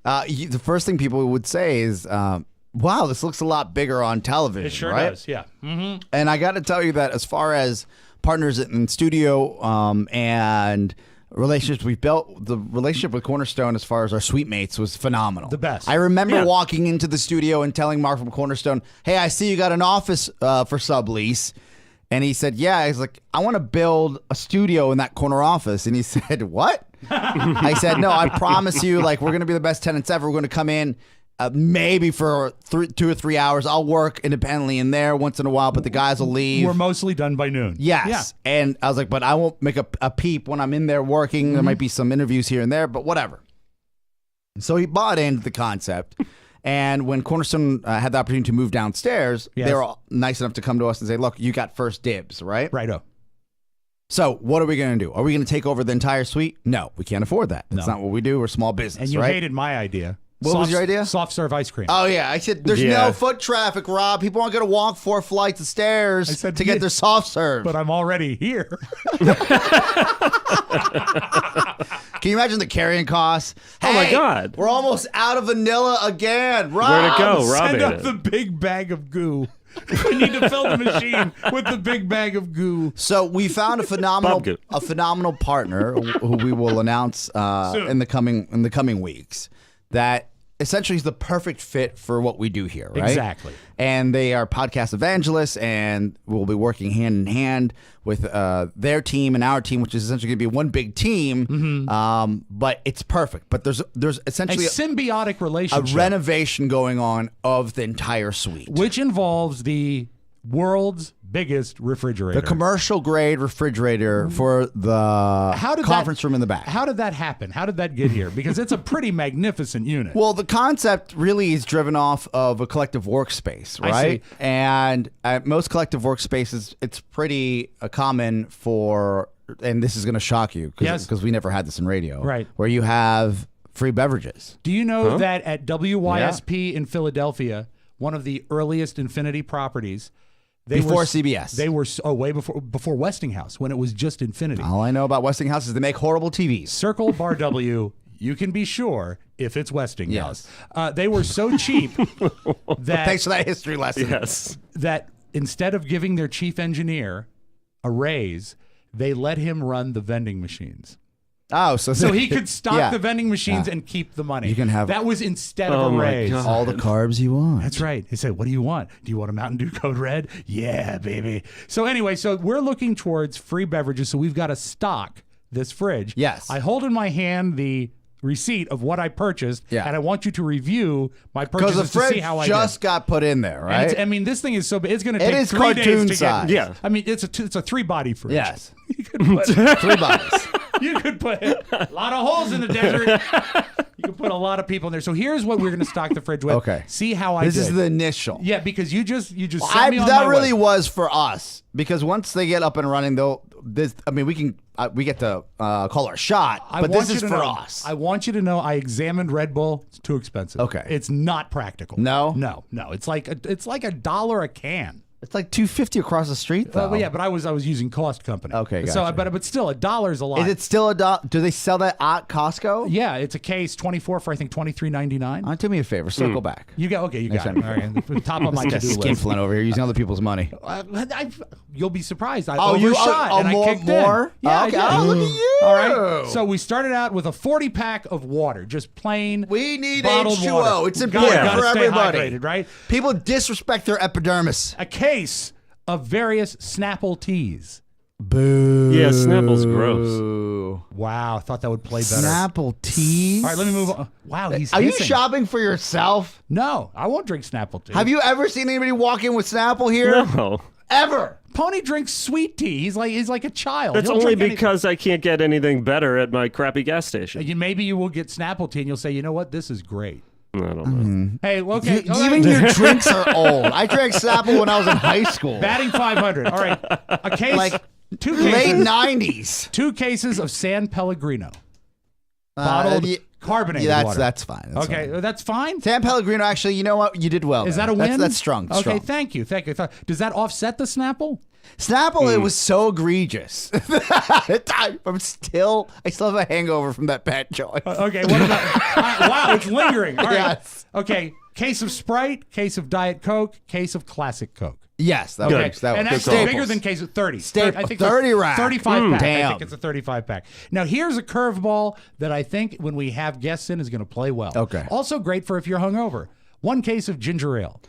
The first thing people would say is, "Wow, this looks a lot bigger on television." It sure right? does, yeah. Mm-hmm. And I got to tell you that as far as partners in studio and relationships we've built, the relationship with Cornerstone as far as our suite mates was phenomenal. The best. I remember walking into the studio and telling Mark from Cornerstone, "Hey, I see you got an office for sublease." And he said, "Yeah." He's like, "I want to build a studio in that corner office." And he said, "What?" I said, "No, I promise you, like, we're going to be the best tenants ever. We're going to come in maybe for 2 or 3 hours. I'll work independently in there once in a while, but the guys will leave. We're mostly done by noon." Yes. Yeah. And I was like, "But I won't make a peep when I'm in there working. There might be some interviews here and there, but whatever." So he bought into the concept. And when Cornerstone had the opportunity to move downstairs, they were nice enough to come to us and say, "Look, you got first dibs, right?" Righto. So what are we going to do? Are we going to take over the entire suite? No, we can't afford that. That's not what we do. We're small business, And you right? hated my idea. What was your idea? Soft serve ice cream. Oh, yeah. I said, there's no foot traffic, Rob. People aren't going to walk 4 flights of stairs to get their soft serve. But I'm already here. Can you imagine the carrying costs? Oh, my God. We're almost out of vanilla again. Rob, where'd it go? Rob Send ate up it. the big bag of goo. We need to fill the machine with the big bag of goo. So we found a phenomenal partner who we will announce in the coming weeks. That essentially is the perfect fit for what we do here, right? Exactly. And they are podcast evangelists, and we'll be working hand in hand with their team and our team, which is essentially going to be one big team. Mm-hmm. But it's perfect. But there's essentially a symbiotic relationship, a renovation going on of the entire suite, which involves the world's biggest refrigerator, the commercial grade refrigerator for the conference room in the back. How did that happen? How did that get here? Because it's a pretty magnificent unit. Well, the concept really is driven off of a collective workspace, right? And at most collective workspaces, it's pretty common for, and this is going to shock you because we never had this in radio, right? Where you have free beverages. Do you know that at WYSP in Philadelphia, one of the earliest Infinity properties, before CBS. They were way before Westinghouse, when it was just Infinity. All I know about Westinghouse is they make horrible TVs. Circle Bar W, you can be sure if it's Westinghouse. Yes. They were so cheap that... Thanks for that history lesson. Yes. That instead of giving their chief engineer a raise, they let him run the vending machines. Oh, so he could stock the vending machines and keep the money. You can have that was instead of a raise. All the carbs you want. That's right. He said, "What do you want? Do you want a Mountain Dew Code Red? Yeah, baby." So anyway, we're looking towards free beverages. So we've got to stock this fridge. Yes. I hold in my hand the receipt of what I purchased, and I want you to review my purchases to see how I did. Because the fridge just got put in there, right? And this thing is so big. It's going to take 3 cartoon days to size. get. Yeah. I mean, it's a 3-body fridge. Yes. You could put 3 bodies. You could put a lot of holes in the desert. You can put a lot of people in there. So here's what we're going to stock the fridge with. Okay. See how I This did. is the initial. Yeah, because you just sent me on that my really way. was for us because once they get up and running, we get to call our shot, but this is for us. I want you to know I examined Red Bull. It's too expensive. Okay. It's not practical. No? No. It's like $1 a can. It's like $2.50 across the street, though. But I was using Cost Company. Okay, So, gotcha. but still, $1 a lot. Is it still $1? Do they sell that at Costco? Yeah, it's a case 24 for I think $23.99. Do me a favor, circle back. You got You got Next it. time. All right, top of my This guy's to-do list. skinflint over here using other people's money. You'll be surprised. I Oh, overshot and I kicked more? in. Yeah, Okay. I did. Oh, look at you. All right. So we started out with a 40-pack of water, just plain. We need bottled H2O. water. It's important Gotta for stay everybody. hydrated, right? People disrespect their epidermis. A case of various Snapple teas. Boo. Yeah, Snapple's gross. Wow, I thought that would play better. Snapple teas? All right, let me move on. Wow, he's Are you hissing. shopping for yourself? No, I won't drink Snapple tea. Have you ever seen anybody walk in with Snapple here? No. Ever. Pony drinks sweet tea. He's like a child. That's He'll only drink because I can't get anything better at my crappy gas station. Maybe you will get Snapple tea and you'll say, you know what, this is great. I don't know. Hey, okay. all Even right. your drinks are old. I drank Snapple when I was in high school. Batting 500. All right. A case. Like two late cases. 90s. 2 cases of San Pellegrino. Bottled carbonated water. That's fine. That's okay, fine. that's fine. San Pellegrino, actually, you know what? You did well. Is there. that a win? That's strong. Okay, strong. thank you. Does that offset the Snapple? Snapple, it was so egregious. I still have a hangover from that bad choice. Okay, what about? Wow, it's lingering. All right. Yes. Okay, case of Sprite, case of Diet Coke, case of Classic Coke. Yes, that works. That and works. that's bigger than case of 30. Staple. I think 30 rack. 35 pack. I Damn. think it's a 35 pack. Now, here's a curveball that I think when we have guests in is going to play well. Okay. Also great for if you're hungover. 1 case of ginger ale.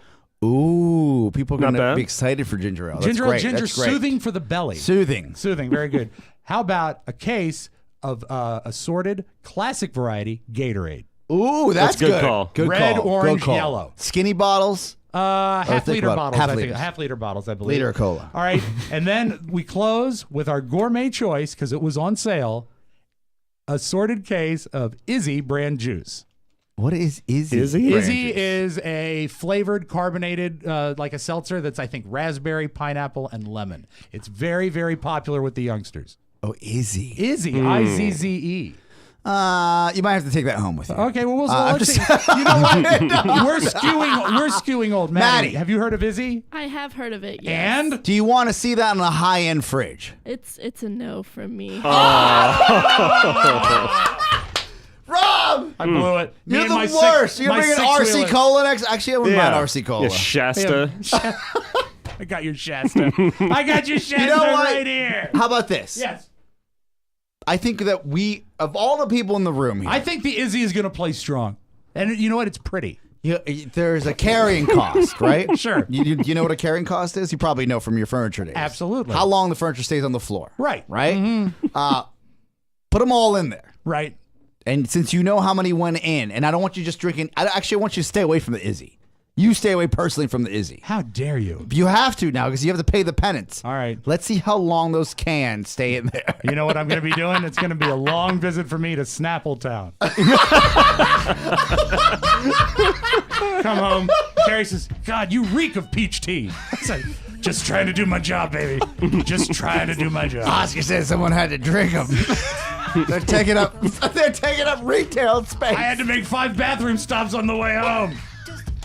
Ooh, people are Not going to bad. be excited for ginger ale. That's Ginger ale, great. ginger, That's great. soothing for the belly. Soothing. Very good. How about a case of assorted classic variety Gatorade? Ooh, that's a good call. Good Red, call. orange, Good call. yellow. Skinny bottles. Half think liter about it. bottles. Half I think. liters. Half liter bottles, I believe. Liter of cola. All right, and then we close with our gourmet choice because it was on sale. Assorted case of Izzy brand juice. What is Izzy? Izzy is a flavored carbonated, like a seltzer that's I think raspberry, pineapple, and lemon. It's very, very popular with the youngsters. Oh, Izzy. Izzy, I-Z-Z-E. You might have to take that home with you. Okay, well, I'm let's just- see. You know what? We're skewing old. Maddie, have you heard of Izzy? I have heard of it, yes. And do you want to see that on a high-end fridge? It's a no from me. Rob! I blew it. Me You're and the my worst. You're my bringing RC six-wheeler. Cola next. Actually, I wouldn't mind RC Cola. Yeah, Shasta. I got your Shasta. I got your Shasta You know what? right here. How about this? Yes. I think that of all the people in the room here, I think the Izzy is going to play strong. And you know what? It's pretty. there's a carrying cost, right? Sure. You know what a carrying cost is? You probably know from your furniture days. Absolutely. How long the furniture stays on the floor. Right. Right? Mm-hmm. Put them all in there. Right. And since you know how many went in, and I don't want you just drinking, I actually want you to stay away from the Izzy. You stay away personally from the Izzy. How dare you? You have to now because you have to pay the penance. All right. Let's see how long those cans stay in there. You know what I'm going to be doing? It's going to be a long visit for me to Snappletown. Come home. Carrie says, God, you reek of peach tea. It's like, just trying to do my job, baby. Just trying to do my job. Oscar said someone had to drink them. They're taking up retail space. I had to make 5 bathroom stops on the way home.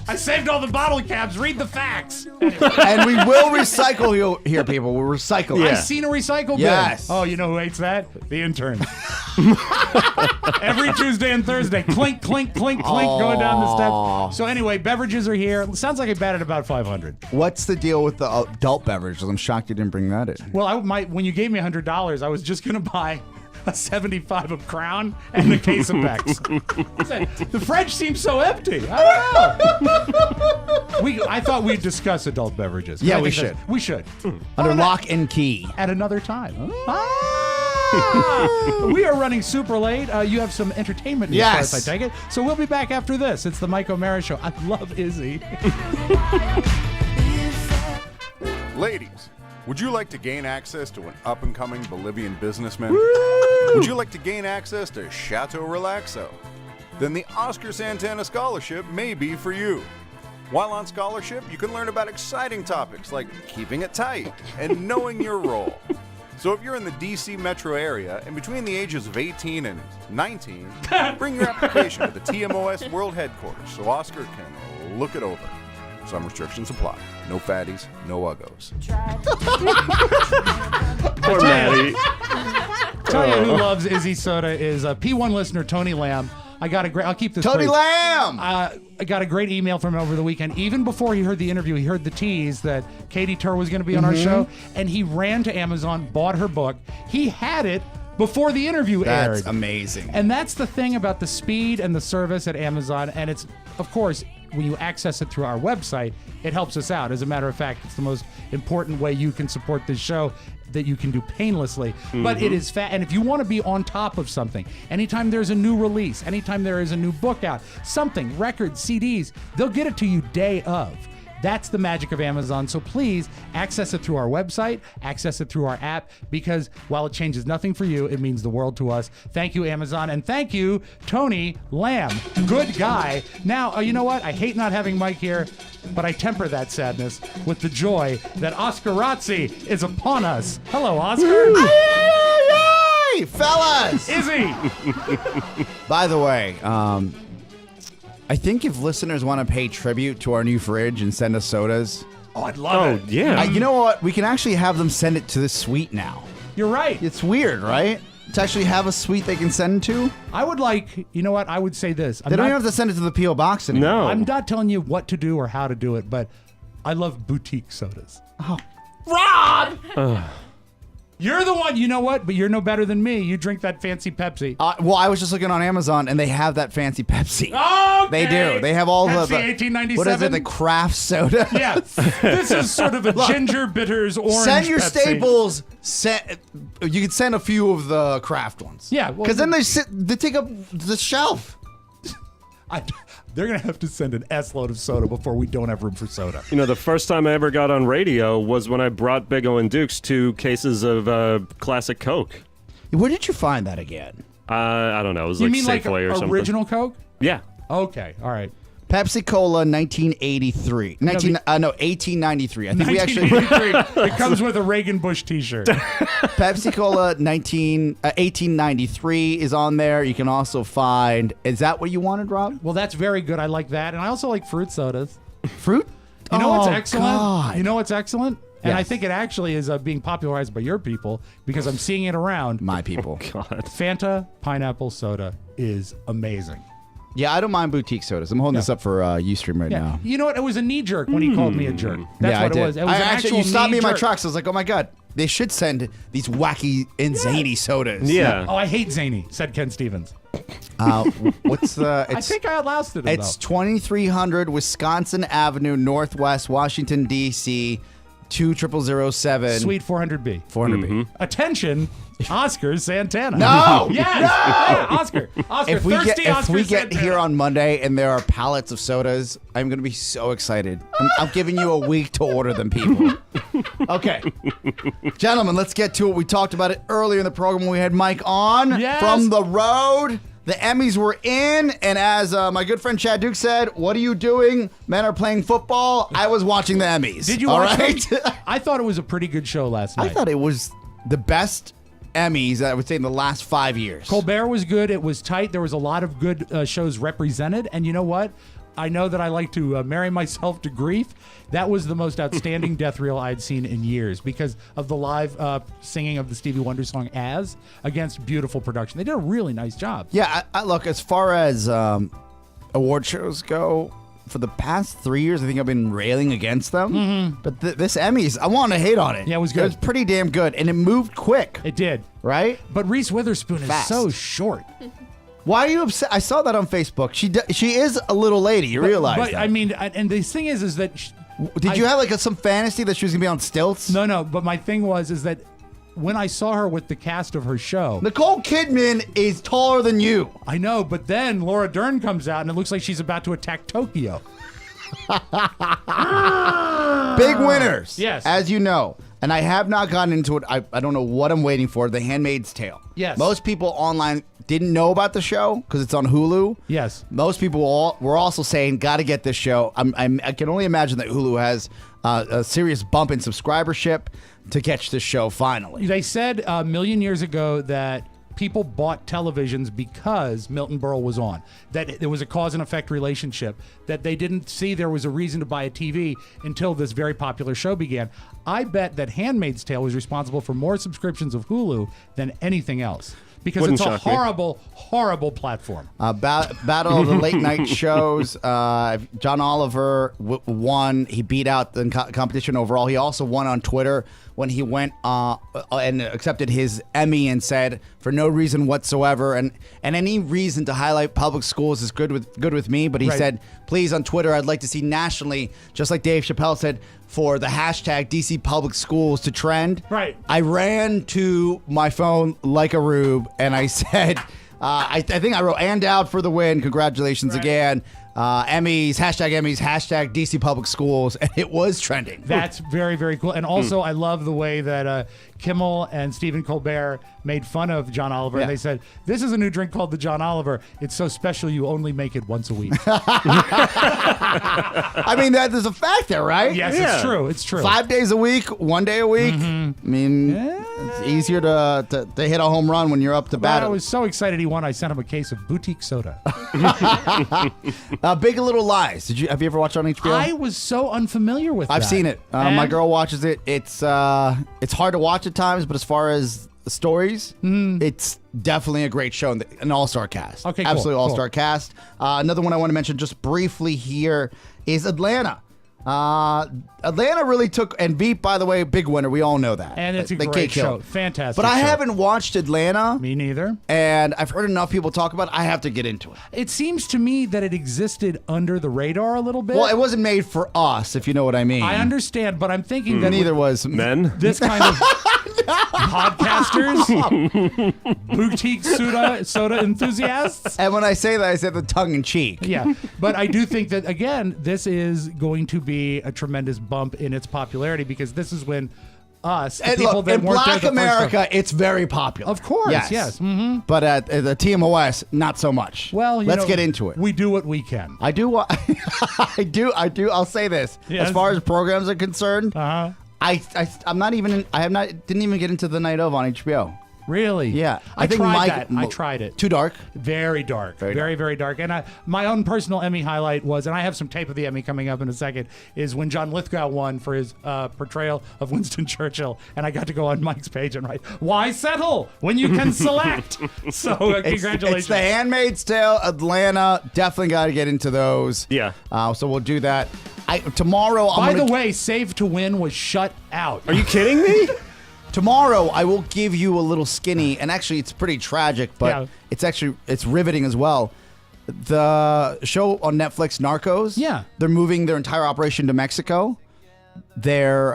I saved all the bottle caps. Read the facts. Anyway. And we will recycle here, people. We'll recycle. I've seen a recycle bin. Yes. Oh, you know who hates that? The intern. Every Tuesday and Thursday. Clink, clink, clink, clink, going down the steps. So anyway, beverages are here. Sounds like I batted about 500. What's the deal with the adult beverages? I'm shocked you didn't bring that in. Well, when you gave me $100, I was just going to buy a 75 of Crown and a case of Beck's. The fridge seems so empty. I don't know. I thought we'd discuss adult beverages. Yeah, I we think should. We should. Under lock and key. At another time. We are running super late. You have some entertainment news for us, I take it. So we'll be back after this. It's the Mike O'Mara Show. I love Izzy. Ladies, would you like to gain access to an up-and-coming Bolivian businessman? Would you like to gain access to Chateau Relaxo? then the Oscar Santana Scholarship may be for you. While on scholarship, you can learn about exciting topics like keeping it tight and knowing your role. So if you're in the DC metro area and between the ages of 18 and 19, bring your application to the TMOS World Headquarters so Oscar can look it over. Some restrictions apply. No fatties, no uggos. Poor Maddie. Tell you who loves Izzy Soda is a P1 listener, Tony Lamb. I got a great. I'll keep this. Tony brief. Lamb. I got a great email from him over the weekend. Even before he heard the interview, he heard the tease that Katy Tur was going to be on our show, and he ran to Amazon, bought her book. He had it before the interview aired. That's amazing. And that's the thing about the speed and the service at Amazon. And it's, of course, when you access it through our website, it helps us out. As a matter of fact, it's the most important way you can support this show that you can do painlessly. But it is and if you want to be on top of something, anytime there's a new release, anytime there is a new book out, something, records, CDs, they'll get it to you day of. That's the magic of Amazon. So please access it through our website, access it through our app, because while it changes nothing for you, it means the world to us. Thank you, Amazon. And thank you, Tony Lamb. Good guy. Now, you know what? I hate not having Mike here, but I temper that sadness with the joy that Oscar Razzi is upon us. Hello, Oscar. Hey, fellas. Izzy. By the way, I think if listeners want to pay tribute to our new fridge and send us sodas. Oh, I'd love it. Yeah. You know what? We can actually have them send it to this suite now. You're right. It's weird, right? To actually have a suite they can send to. I would like, you know what? I would say this. They don't even have to send it to the P.O. box anymore. No. I'm not telling you what to do or how to do it, but I love boutique sodas. Oh. Rob! You're the one, you know what? But you're no better than me. You drink that fancy Pepsi. Well, I was just looking on Amazon, and they have that fancy Pepsi. Okay. They do. They have all Pepsi the 1897. What is it? The craft soda. Yes. This is sort of a ginger bitters orange. Send your Pepsi. staples. You can send a few of the craft ones. Yeah, because then they take up the shelf. They're going to have to send an S-load of soda before we don't have room for soda. You know, the first time I ever got on radio was when I brought Big O and Dukes 2 cases of classic Coke. Where did you find that again? I don't know. It was You like mean like Safeway or something. original Coke? Yeah. Okay, all right. Pepsi Cola 1983. 1893. I think we actually 1883. It comes with a Reagan Bush t-shirt. Pepsi Cola 1893 is on there. You can also find. Is that what you wanted, Rob? Well, that's very good. I like that. And I also like fruit sodas. Fruit? You know what's Oh, excellent? God. You know what's excellent? And Yes. I think it actually is being popularized by your people because I'm seeing it around. My people. God. Fanta pineapple soda is amazing. Yeah, I don't mind boutique sodas. I'm holding this up for Ustream right now. You know what? It was a knee jerk when he called me a jerk. That's Yeah, what I did. it was. It was I an actually, actual you stopped me in my knee-jerk. tracks. I was like, oh my God, they should send these wacky and zany sodas. Yeah. Oh, I hate zany, said Ken Stevens. What's the? I think I outlasted it, It's though. 2300 Wisconsin Avenue, Northwest Washington, D.C., 20007. Suite 400B. 400B. Attention, Oscar Santana. No! Yes! No! Yeah, Oscar. Oscar. If we Thirsty get Oscar Santana. here on Monday and there are pallets of sodas, I'm going to be so excited. I'm giving you a week to order them, people. Okay. Gentlemen, let's get to it. We talked about it earlier in the program when we had Mike on. Yes. From the road. The Emmys were in, and as my good friend Chad Duke said, what are you doing? Men are playing football. I was watching the Emmys. Did you all watch right? them? I thought it was a pretty good show last night. I thought it was the best Emmys, I would say, in the last 5 years. Colbert was good. It was tight. There was a lot of good shows represented. And you know what? I know that I like to marry myself to grief. That was the most outstanding death reel I'd seen in years because of the live singing of the Stevie Wonder song "As" against beautiful production. They did a really nice job. Yeah, I look, as far as award shows go, for the past 3 years, I think I've been railing against them. Mm-hmm. But this Emmys, I want to hate on it. Yeah, it was good. It was pretty damn good, and it moved quick. It did. Right? But Reese Witherspoon Fast. is so short. Why are you upset? I saw that on Facebook. She is a little lady. You realize But that? I mean, and the thing is that... Did you have like some fantasy that she was going to be on stilts? No. But my thing is that when I saw her with the cast of her show... Nicole Kidman is taller than you. I know, but then Laura Dern comes out and it looks like she's about to attack Tokyo. Big winners. Yes. As you know. And I have not gotten into it. I don't know what I'm waiting for. The Handmaid's Tale. Yes. Most people online didn't know about the show because it's on Hulu. Yes. Most people were also saying, got to get this show. I can only imagine that Hulu has a serious bump in subscribership to catch this show finally. They said a million years ago that people bought televisions because Milton Berle was on, that there was a cause and effect relationship, that they didn't see there was a reason to buy a TV until this very popular show began. I bet that Handmaid's Tale was responsible for more subscriptions of Hulu than anything else. Because Wouldn't it's a shock me. horrible platform. Battle of the late night shows. John Oliver won. He beat out the competition overall. He also won on Twitter when he went and accepted his Emmy and said, for no reason whatsoever, and any reason to highlight public schools is good with me. But he said, please, on Twitter, I'd like to see nationally, just like Dave Chappelle said, for the hashtag DC Public Schools to trend. Right. I ran to my phone like a rube and I said, I think I wrote, and out for the win. Congratulations again. Emmys, hashtag DC Public Schools. And it was trending. That's very, very cool. And also, I love the way that Kimmel and Stephen Colbert made fun of John Oliver. Yeah. And they said, this is a new drink called the John Oliver. It's so special you only make it once a week. I mean, there's a fact there, right? Yes, it's true. It's true. 5 days a week, 1 day a week. I mean, it's easier to hit a home run when you're up to bat. I was so excited he won. I sent him a case of boutique soda. Big Little Lies. Have you ever watched it on HBO? I was so unfamiliar with that. I've seen it. My girl watches it. It's hard to watch at times, but as far as the stories, it's definitely a great show. An all-star cast. Okay, cool, absolutely cool. all-star cast. Another one I want to mention just briefly here is Atlanta. Atlanta really took, and Veep, by the way, big winner. We all know that. And it's a They great killed. show. Fantastic But I show. haven't watched Atlanta. Me neither. And I've heard enough people talk about it. I have to get into it. It seems to me that it existed under the radar a little bit. Well, it wasn't made for us, if you know what I mean. I understand, but I'm thinking that Neither was men. This kind of podcasters, boutique soda enthusiasts. And when I say that, I say the tongue in cheek. Yeah, but I do think that, again, this is going to be a tremendous bump in its popularity because this is when us, the And people look, that in weren't Black there the first America, time. it's very popular. Of course, yes. Mm-hmm. But at the TMOS, not so much. Well, let's get into it. We do what we can. I do. I do. I'll say this. Yes. As far as programs are concerned, Uh-huh. I'm not even. Didn't even get into the night of on HBO. Really? Yeah. I think tried Mike. that. I tried it. Too dark. Very dark. Very, very dark. And my own personal Emmy highlight was, and I have some tape of the Emmy coming up in a second, is when John Lithgow won for his portrayal of Winston Churchill. And I got to go on Mike's page and write, why settle when you can select? So congratulations. It's The Handmaid's Tale, Atlanta. Definitely got to get into those. Yeah. So we'll do that. Tomorrow. By the way, Save to Win was shut out. Are you kidding me? Tomorrow, I will give you a little skinny, and actually, it's pretty tragic, but it's riveting as well. The show on Netflix, Narcos. Yeah, they're moving their entire operation to Mexico. They're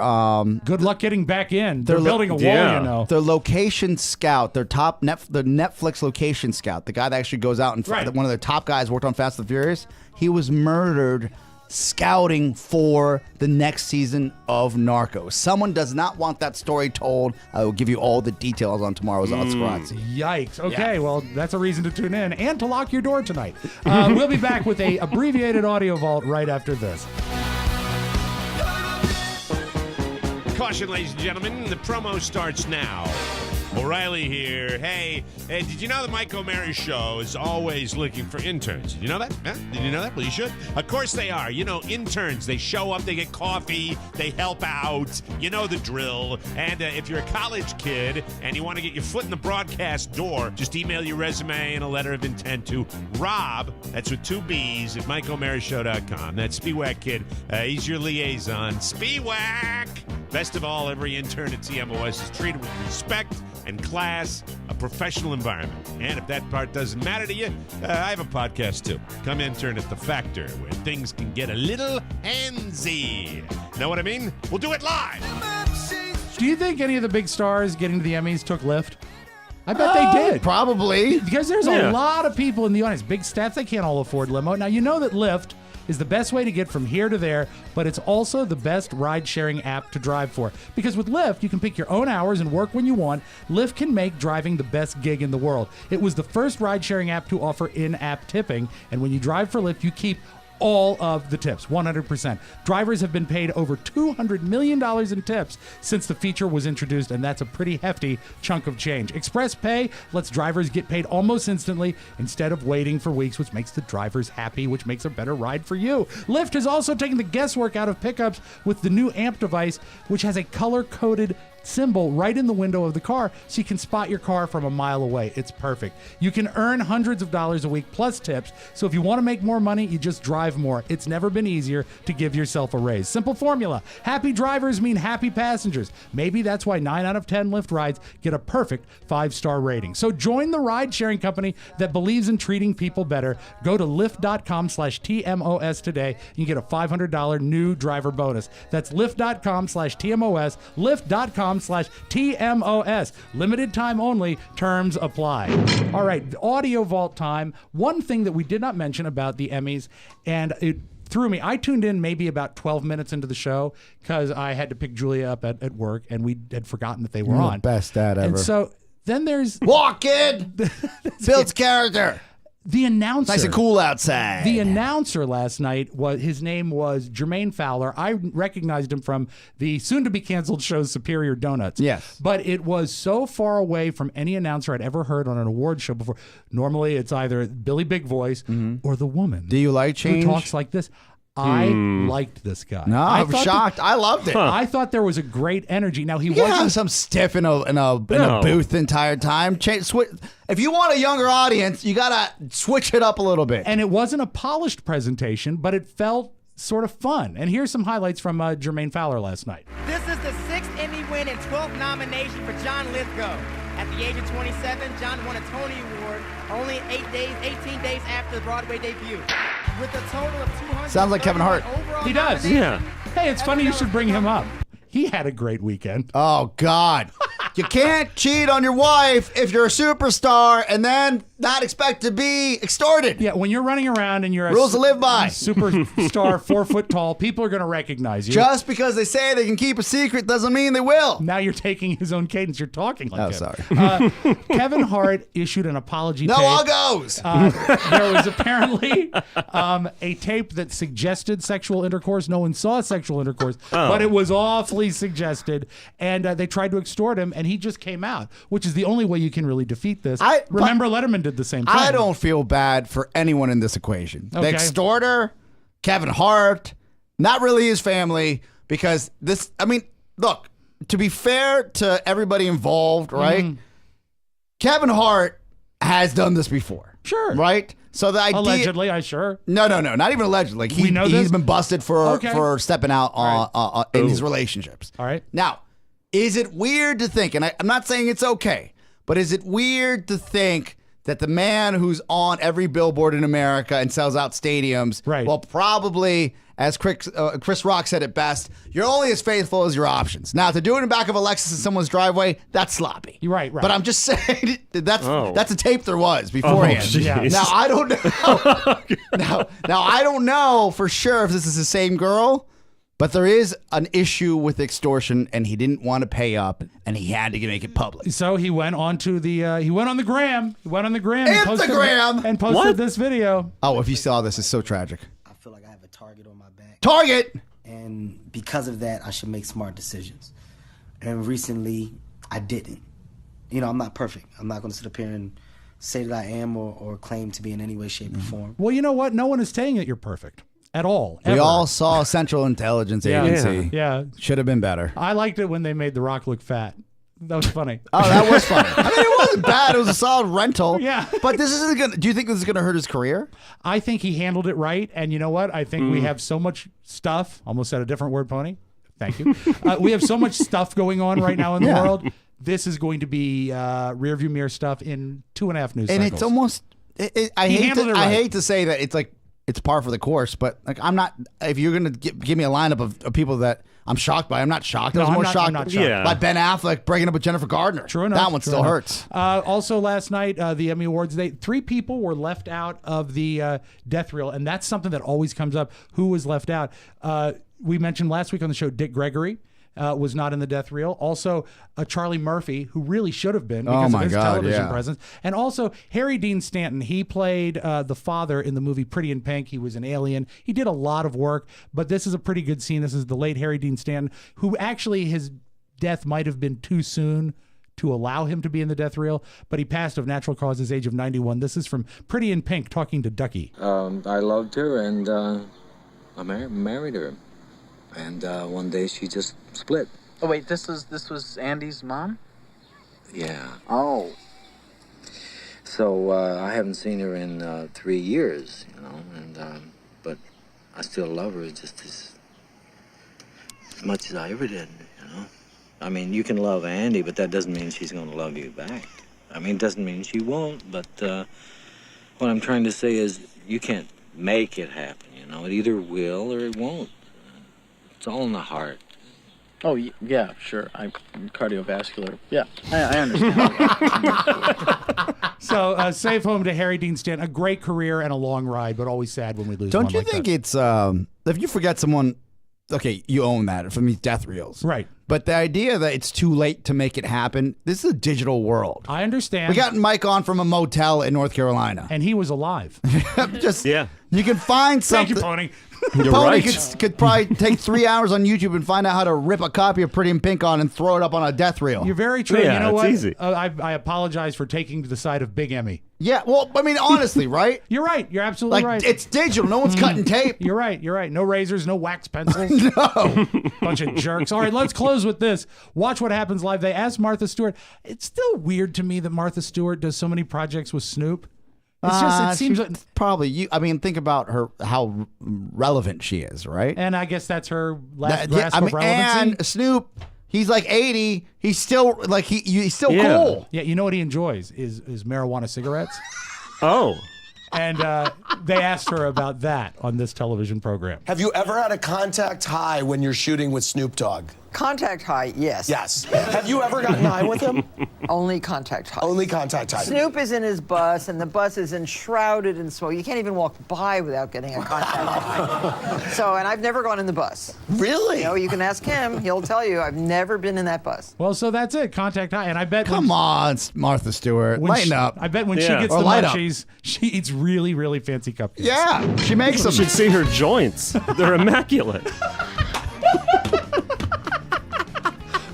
good luck getting back in. They're building a wall, you know. Their location scout, the Netflix location scout, the guy that actually goes out and one of the top guys worked on Fast and Furious. He was murdered scouting for the next season of Narcos. Someone does not want that story told. I will give you all the details on tomorrow's Oscarazzi. Yikes. Okay, well, that's a reason to tune in and to lock your door tonight. We'll be back with a abbreviated audio vault right after this. Caution, ladies and gentlemen, the promo starts now. O'Reilly here. Hey, did you know the Mike O'Mara Show is always looking for interns? Did you know that? Huh? Did you know that? Well, you should. Of course they are. You know, interns, they show up, they get coffee, they help out. You know the drill. And if you're a college kid and you want to get your foot in the broadcast door, just email your resume and a letter of intent to Rob, that's with 2 B's, at MikeO'MaraShow.com. That's Spiewak Kid. He's your liaison. Spiewak! Best of all, every intern at TMOS is treated with respect and class, a professional environment. And if that part doesn't matter to you, I have a podcast too. Come intern at The Factor, where things can get a little handsy. Know what I mean? We'll do it live. Do you think any of the big stars getting to the Emmys took Lyft? I bet they did. Probably. Because there's a lot of people in the audience. Big stats, they can't all afford limo. Now, you know that Lyft is the best way to get from here to there, but it's also the best ride-sharing app to drive for. Because with Lyft, you can pick your own hours and work when you want. Lyft can make driving the best gig in the world. It was the first ride-sharing app to offer in-app tipping, and when you drive for Lyft, you keep all of the tips, 100%. Drivers have been paid over $200 million in tips since the feature was introduced, and that's a pretty hefty chunk of change. Express Pay lets drivers get paid almost instantly instead of waiting for weeks, which makes the drivers happy, which makes a better ride for you. Lyft has also taken the guesswork out of pickups with the new AMP device, which has a color-coded symbol right in the window of the car so you can spot your car from a mile away. It's perfect. You can earn hundreds of dollars a week plus tips, so if you want to make more money, you just drive more. It's never been easier to give yourself a raise. Simple formula. Happy drivers mean happy passengers. Maybe that's why 9 out of 10 Lyft rides get a perfect 5-star rating. So join the ride-sharing company that believes in treating people better. Go to lyft.com/TMOS today. You can get a $500 new driver bonus. That's lyft.com/TMOS. Lyft.com/TMOS. Limited time only. Terms apply. All right, Audio Vault time. One thing that we did not mention about the Emmys, and it threw me. I tuned in maybe about 12 minutes into the show because I had to pick Julia up at work, and we had forgotten that they were on. Best dad ever. And so then there's... Walk in! Builds character. The announcer. Nice and cool outside. The announcer last night, his name was Jermaine Fowler. I recognized him from the soon-to-be-canceled show Superior Donuts. Yes. But it was so far away from any announcer I'd ever heard on an award show before. Normally, it's either Billy Big Voice or the woman. Do you like change? Who talks like this. I liked this guy. No, I'm shocked. I loved it. I thought there was a great energy. Now, he wasn't wasn't... some stiff in a booth the entire time. If you want a younger audience, you got to switch it up a little bit. And it wasn't a polished presentation, but it felt sort of fun. And here's some highlights from Jermaine Fowler last night. This is the 6th Emmy win and 12th nomination for John Lithgow. At the age of 27, John won a Tony Award only 18 days after the Broadway debut. With a total of 200. Sounds like Kevin Hart. He does. Yeah. Hey, it's funny you should bring him up. He had a great weekend. Oh, God. You can't cheat on your wife if you're a superstar and then not expect to be extorted. Yeah, when you're running around and you're a rules to live by. Superstar, 4 foot tall, people are going to recognize you. Just because they say they can keep a secret doesn't mean they will. Now you're taking his own cadence. You're talking like him. Sorry. Kevin Hart issued an apology tape. No uggos. There was apparently a tape that suggested sexual intercourse. No one saw sexual intercourse, but it was awfully suggested, and they tried to extort him, and he just came out, which is the only way you can really defeat this. Remember, Letterman did the same thing. I don't feel bad for anyone in this equation. Okay. The extorter, Kevin Hart, not really his family, because this, I mean, look, to be fair to everybody involved, right? Kevin Hart has done this before. Sure. Right? So the idea... Allegedly, I sure. No, not even allegedly. Like, We know this? He's been busted for stepping out in these Ooh. relationships. All right. Now, is it weird to think, and I'm not saying it's okay, but is it weird to think that the man who's on every billboard in America and sells out stadiums, well, probably, as Chris Rock said it best, you're only as faithful as your options. Now, to do it in the back of a Lexus in someone's driveway, that's sloppy. You're right. But I'm just saying that's a tape there was beforehand. Now, I don't know. now, I don't know for sure if this is the same girl. But there is an issue with extortion, and he didn't want to pay up, and he had to make it public. So he went on to the he went on the gram. He went on the gram. Instagram! And posted this video. Oh, if you saw this, it's so tragic. I feel like I have a target on my back. Target! And because of that, I should make smart decisions. And recently, I didn't. You know, I'm not perfect. I'm not going to sit up here and say that I am or claim to be in any way, shape, or form. Well, you know what? No one is saying that you're perfect. At all. We all saw Central Intelligence Agency. Yeah. Should have been better. I liked it when they made The Rock look fat. That was funny. Oh, that was funny. I mean, it wasn't bad. It was a solid rental. Yeah. But this isn't going to... Do you think this is going to hurt his career? I think he handled it right. And you know what? I think we have so much stuff. Almost said a different word, Pony. Thank you. We have so much stuff going on right now in the world. This is going to be rearview mirror stuff in 2.5 news cycles. And it's almost... I hate to say that it's like... It's par for the course, but like I'm not. If you're gonna give me a lineup of people that I'm shocked by it. I'm not shocked. I No, was I'm more not- shocked I'm not shocked. by Ben Affleck breaking up with Jennifer Gardner. True enough. That one true still enough. hurts. Also, last night, the Emmy Awards, 3 people were left out of the death reel, and that's something that always comes up. Who was left out? We mentioned last week on the show, Dick Gregory was not in the death reel. Also, Charlie Murphy, who really should have been because of his television presence. And also, Harry Dean Stanton. He played the father in the movie Pretty in Pink. He was an alien. He did a lot of work, but this is a pretty good scene. This is the late Harry Dean Stanton, who actually his death might have been too soon to allow him to be in the death reel, but he passed of natural causes, age of 91. This is from Pretty in Pink, talking to Ducky. I loved her, and I married her. And one day she just split. Oh wait, this was Andy's mom? Yeah. Oh. So I haven't seen her in 3 years, and but I still love her just as much as I ever did, I mean, you can love Andy, but that doesn't mean she's going to love you back. I mean, it doesn't mean she won't, but what I'm trying to say is you can't make it happen, It either will or it won't. It's all in the heart. Oh, yeah, sure. I'm cardiovascular. Yeah, I understand. So, safe home to Harry Dean Stanton. A great career and a long ride, but always sad when we lose Don't one you like think that. it's if you forget someone, okay, you own that from these death reels, right? But the idea that it's too late to make it happen, this is a digital world. I understand. We got Mike on from a motel in North Carolina, and he was alive. You can find something. Thank you, Pony. Pony right. could probably take 3 hours on YouTube and find out how to rip a copy of Pretty in Pink on and throw it up on a death reel. You're very true. Yeah, you know it's what? easy. I apologize for taking the side of Big Emmy. Yeah, well, I mean, honestly, right? You're right. You're absolutely right. It's digital. No one's cutting tape. You're right. You're right. No razors, no wax pencils. No. Bunch of jerks. All right, let's close with this. Watch What Happens Live. They asked Martha Stewart. It's still weird to me that Martha Stewart does so many projects with Snoop. It's just, it seems like probably you. I mean, think about her, how relevant she is, right? And I guess that's her last grasp of relevancy. And Snoop, he's like 80. He's still like he's still cool. Yeah, you know what he enjoys is marijuana cigarettes. Oh. And they asked her about that on this television program. Have you ever had a contact high when you're shooting with Snoop Dogg? Contact high, yes. Yes. Have you ever gotten high with him? Only contact high. Only contact high. Snoop is in his bus, and the bus is enshrouded in smoke. You can't even walk by without getting a contact high. So, and I've never gone in the bus. Really? You can ask him. He'll tell you. I've never been in that bus. Well, so that's it. Contact high. And I bet. Come on, Martha Stewart. Lighten up. I bet when she gets the munchies, she eats really, really fancy cupcakes. Yeah, she makes them. You should see her joints. They're immaculate.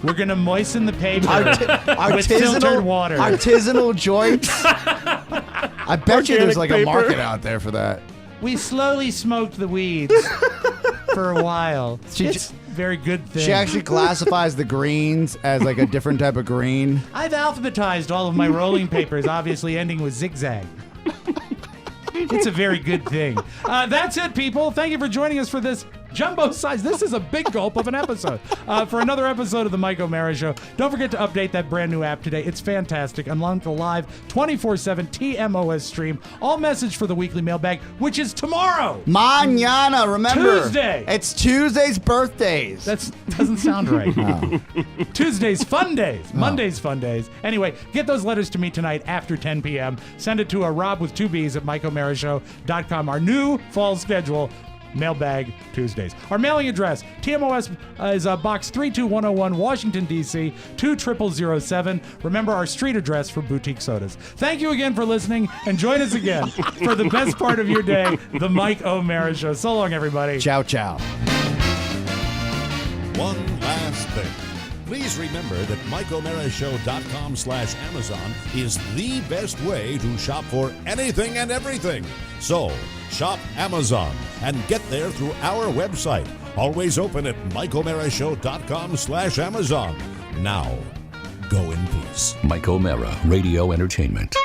We're going to moisten the paper with filtered water. Artisanal joints. I bet you there's like a market out there for that. We slowly smoked the weeds for a while. It's a very good thing. She actually classifies the greens as like a different type of green. I've alphabetized all of my rolling papers, obviously ending with zigzag. It's a very good thing. That's it, people. Thank you for joining us for this jumbo size. This is a big gulp of an episode. For another episode of the Mike O'Mara Show. Don't forget to update that brand new app today. It's fantastic. Unlock the live 24/7 TMOS stream. All message for the weekly mailbag, which is tomorrow. Mañana, remember. Tuesday. It's Tuesday's birthdays. That doesn't sound right. No. Tuesday's fun days. Monday's fun days. Anyway, get those letters to me tonight after 10 p.m. Send it to a Rob with 2 B's at MikeO'MaraShow.com. Our new fall schedule. Mailbag Tuesdays. Our mailing address, TMOS is Box 32101, Washington, D.C., 20007. Remember our street address for boutique sodas. Thank you again for listening, and join us again for the best part of your day, the Mike O'Mara Show. So long, everybody. Ciao, ciao. One last thing. Please remember that MikeO'MaraShow.com/Amazon is the best way to shop for anything and everything. So, shop Amazon and get there through our website. Always open at MikeO'MaraShow.com/Amazon. Now, go in peace. Mike O'Mara Radio Entertainment.